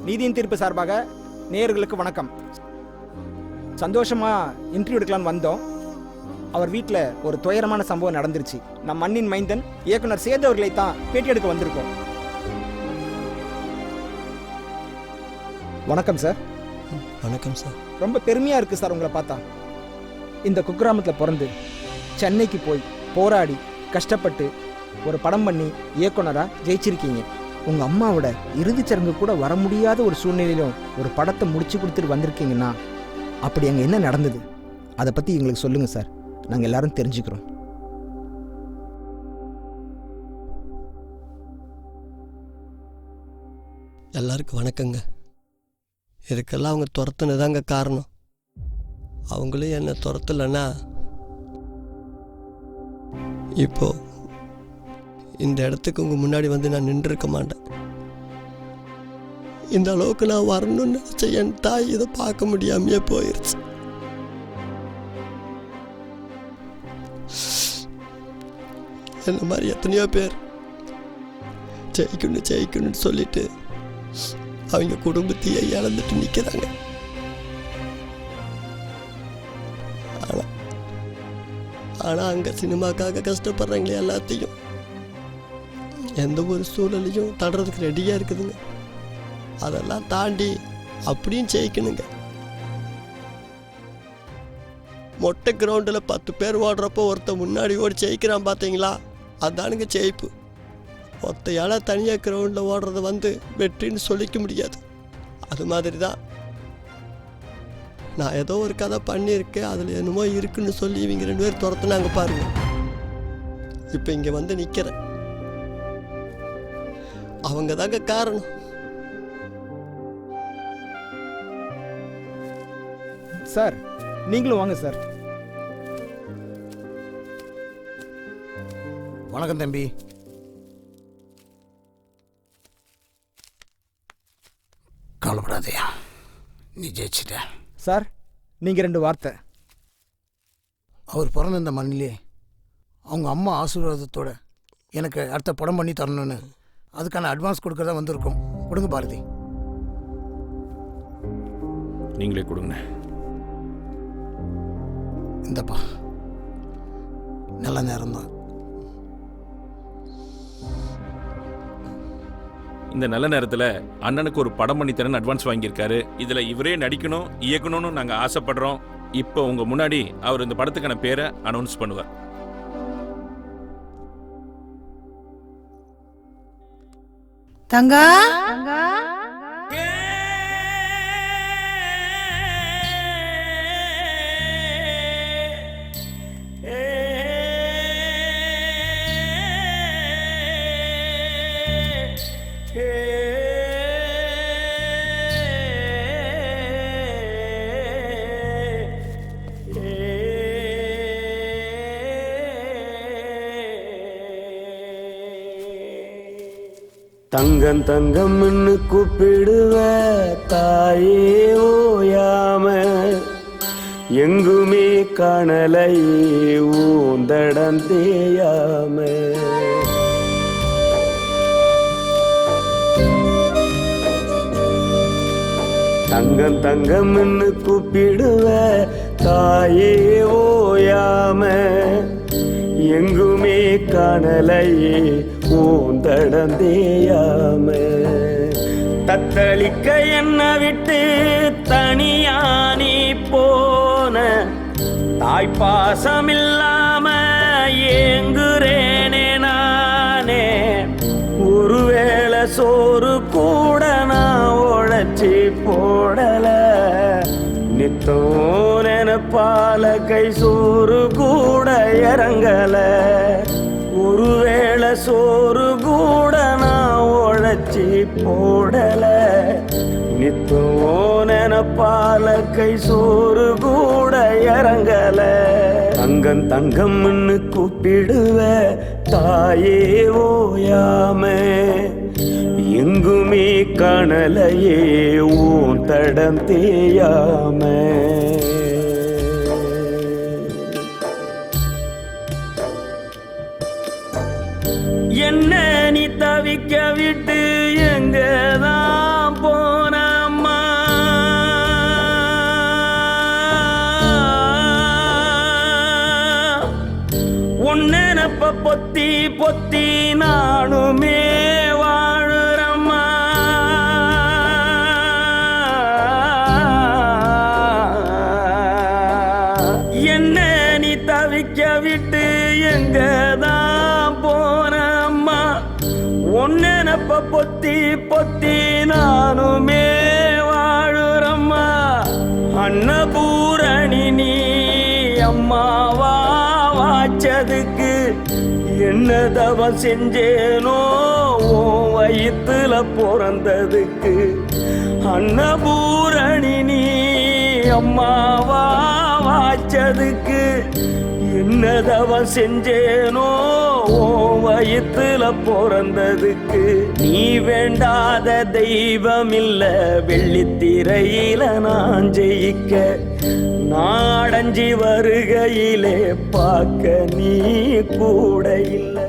நீதியின் தீர்ப்பு சார்பாக நேயர்களுக்கு வணக்கம். சந்தோஷமா இன்டர்வியூ எடுக்கலான்னு வந்தோம். அவர் வீட்டில் ஒரு துயரமான சம்பவம் நடந்துருச்சு. நம் மண்ணின் மைந்தன் இயக்குனர் சேது அவர்களை தான் பேட்டி எடுக்க வந்திருக்கோம். வணக்கம் சார். வணக்கம் சார். ரொம்ப பெருமையாக இருக்குது சார் உங்களை பார்த்தா. இந்த குக்கிராமத்தில் பிறந்து சென்னைக்கு போய் போராடி கஷ்டப்பட்டு ஒரு படம் பண்ணி இயக்குனராக ஜெயிச்சிருக்கீங்க. உங்கள் அம்மாவோட இறுதிச்சடங்கு கூட வர முடியாத ஒரு சூழ்நிலையிலும் ஒரு படத்தை முடிச்சு கொடுத்துட்டு வந்திருக்கீங்கன்னா அப்படி அங்கே என்ன நடந்தது அதை பற்றி எங்களுக்கு சொல்லுங்கள் சார். நாங்கள் எல்லாரும் தெரிஞ்சுக்கிறோம். எல்லாருக்கும் வணக்கங்க. இதுக்கெல்லாம் அவங்க துரத்துனதாங்க காரணம். அவங்களும் என்னை துரத்தலைன்னா இப்போ இந்த இடத்துக்கு உங்கள் முன்னாடி வந்து நான் நின்றுருக்க மாட்டேன். இந்த அளவுக்கு நான் வரணும்னு நினச்ச என் தாய் இதை பார்க்க முடியாமையே போயிடுச்சு. என்ன மாதிரி எத்தனையோ பேர் ஜெயிக்கணும்னு சொல்லிட்டு அவங்க குடும்பத்தையே இழந்துட்டு நிற்கிறாங்க. ஆனால் அங்கே சினிமாக்காக கஷ்டப்படுறாங்களே எல்லாத்தையும் எந்த ஒரு சூழலையும் தடுறதுக்கு ரெடியாக இருக்குதுங்க. அதெல்லாம் தாண்டி அப்படியும் ஜெயிக்கணுங்க. மொட்டை கிரவுண்டில் 10 பேர் ஓடுறப்போ ஒருத்தன் முன்னாடி ஓடி ஜெயிக்கிறான் பார்த்தீங்களா, அதானுங்க ஜெயிப்பு. ஒத்தையால் தனியாக கிரவுண்டில் ஓடுறத வெற்றின்னு சொல்லிக்க முடியாது. அது மாதிரி தான் நான் ஏதோ ஒரு கதை பண்ணியிருக்கேன், அதில் என்னமோ இருக்குன்னு சொல்லி இவங்க 2 பேர் துரத்துனாங்க பாருங்க. இப்போ இங்கே வந்து நிற்கிறேன். அவங்க தாங்க காரணம். சார் நீங்களும் வாங்க சார். வணக்கம் தம்பி. கவலைப்படாதயா, நீ ஜெயிச்சிட்ட. சார் நீங்கள் 2 வார்த்தை. அவர் பிறந்த இந்த மண்ணிலே அவங்க அம்மா ஆசீர்வாதத்தோட எனக்கு அடுத்த படம் பண்ணி தரணும்னு அதுக்கான அட்வான்ஸ் கொடுக்கறதா வந்திருக்கோம். கொடுங்க பாரதி. நீங்களே கொடுங்க. இந்தப்பா, நல்ல நேரம்தான். இந்த நல்ல நேரத்தில் அண்ணனுக்கு ஒரு படம் பண்ணி தரேன்னு அட்வான்ஸ் வாங்கியிருக்காரு. இதில் இவரே நடிக்கணும், இயக்கணும்னு நாங்கள் ஆசைப்படுறோம். இப்போ உங்கள் முன்னாடி அவர் இந்த படத்துக்கான பேரை அனௌன்ஸ் பண்ணுவார். தங்கா தங்கம் தங்கம்னு கூப்பிடுவ தாயே ஓயாம, எங்குமே காணலையே ஊந்தடம் தேயாம. தங்கம் தங்கம்னு கூப்பிடுவ தாயே ஓயாம, எங்குமே காணலையே ஊந்தடம் தேயாம. தத்தளிக்க என்ன விட்டு தனியானி போன, தாய்ப்பாசமில்லாம ஏங்குறேனே நானே. ஒருவேளை சோறு கூட நான் உழைச்சி போடல, நித்தம் நினைப்பால கை சோறு கூட இறங்கல. ஒருவேளை சோறு கூட நான் உழைச்சி போடல, நித்தம் நினைப்பால கை சோறு கூட இறங்கல. தங்கம் தங்கம்னு கூப்பிடுவ தாயே ஓயாம, எங்குமே காணலையே ஊன் தடம் தேயாம. என்ன நீ தவிக்க விட்டு எங்கதான் போனம்மா, உன்னெனப்ப பொத்தி பொத்தி நானுமே வாழுறம்மா. என்ன நீ தவிக்க விட்டு எங்கதான் போனம்மா, உன்னெனப்ப பொத்தி பொத்தி நானுமே வாழுறம்மா. அன்னபூரணி நீ அம்மாவா வாச்சதுக்கு என்ன தவம் செஞ்சேனோ உன் வயித்துல பிறந்ததுக்கு. அன்னபூரணி நீ அம்மாவா வாச்சதுக்கு என்ன தவம் செஞ்சேனோ உன் வயித்துல பிறந்ததுக்கு. நீ வேண்டாத தெய்வம் இல்ல, வெள்ளித்திரையில நான் ஜெயிக்க நாடஞ்சி வருகையிலே பார்க்க நீ கூட இல்லை.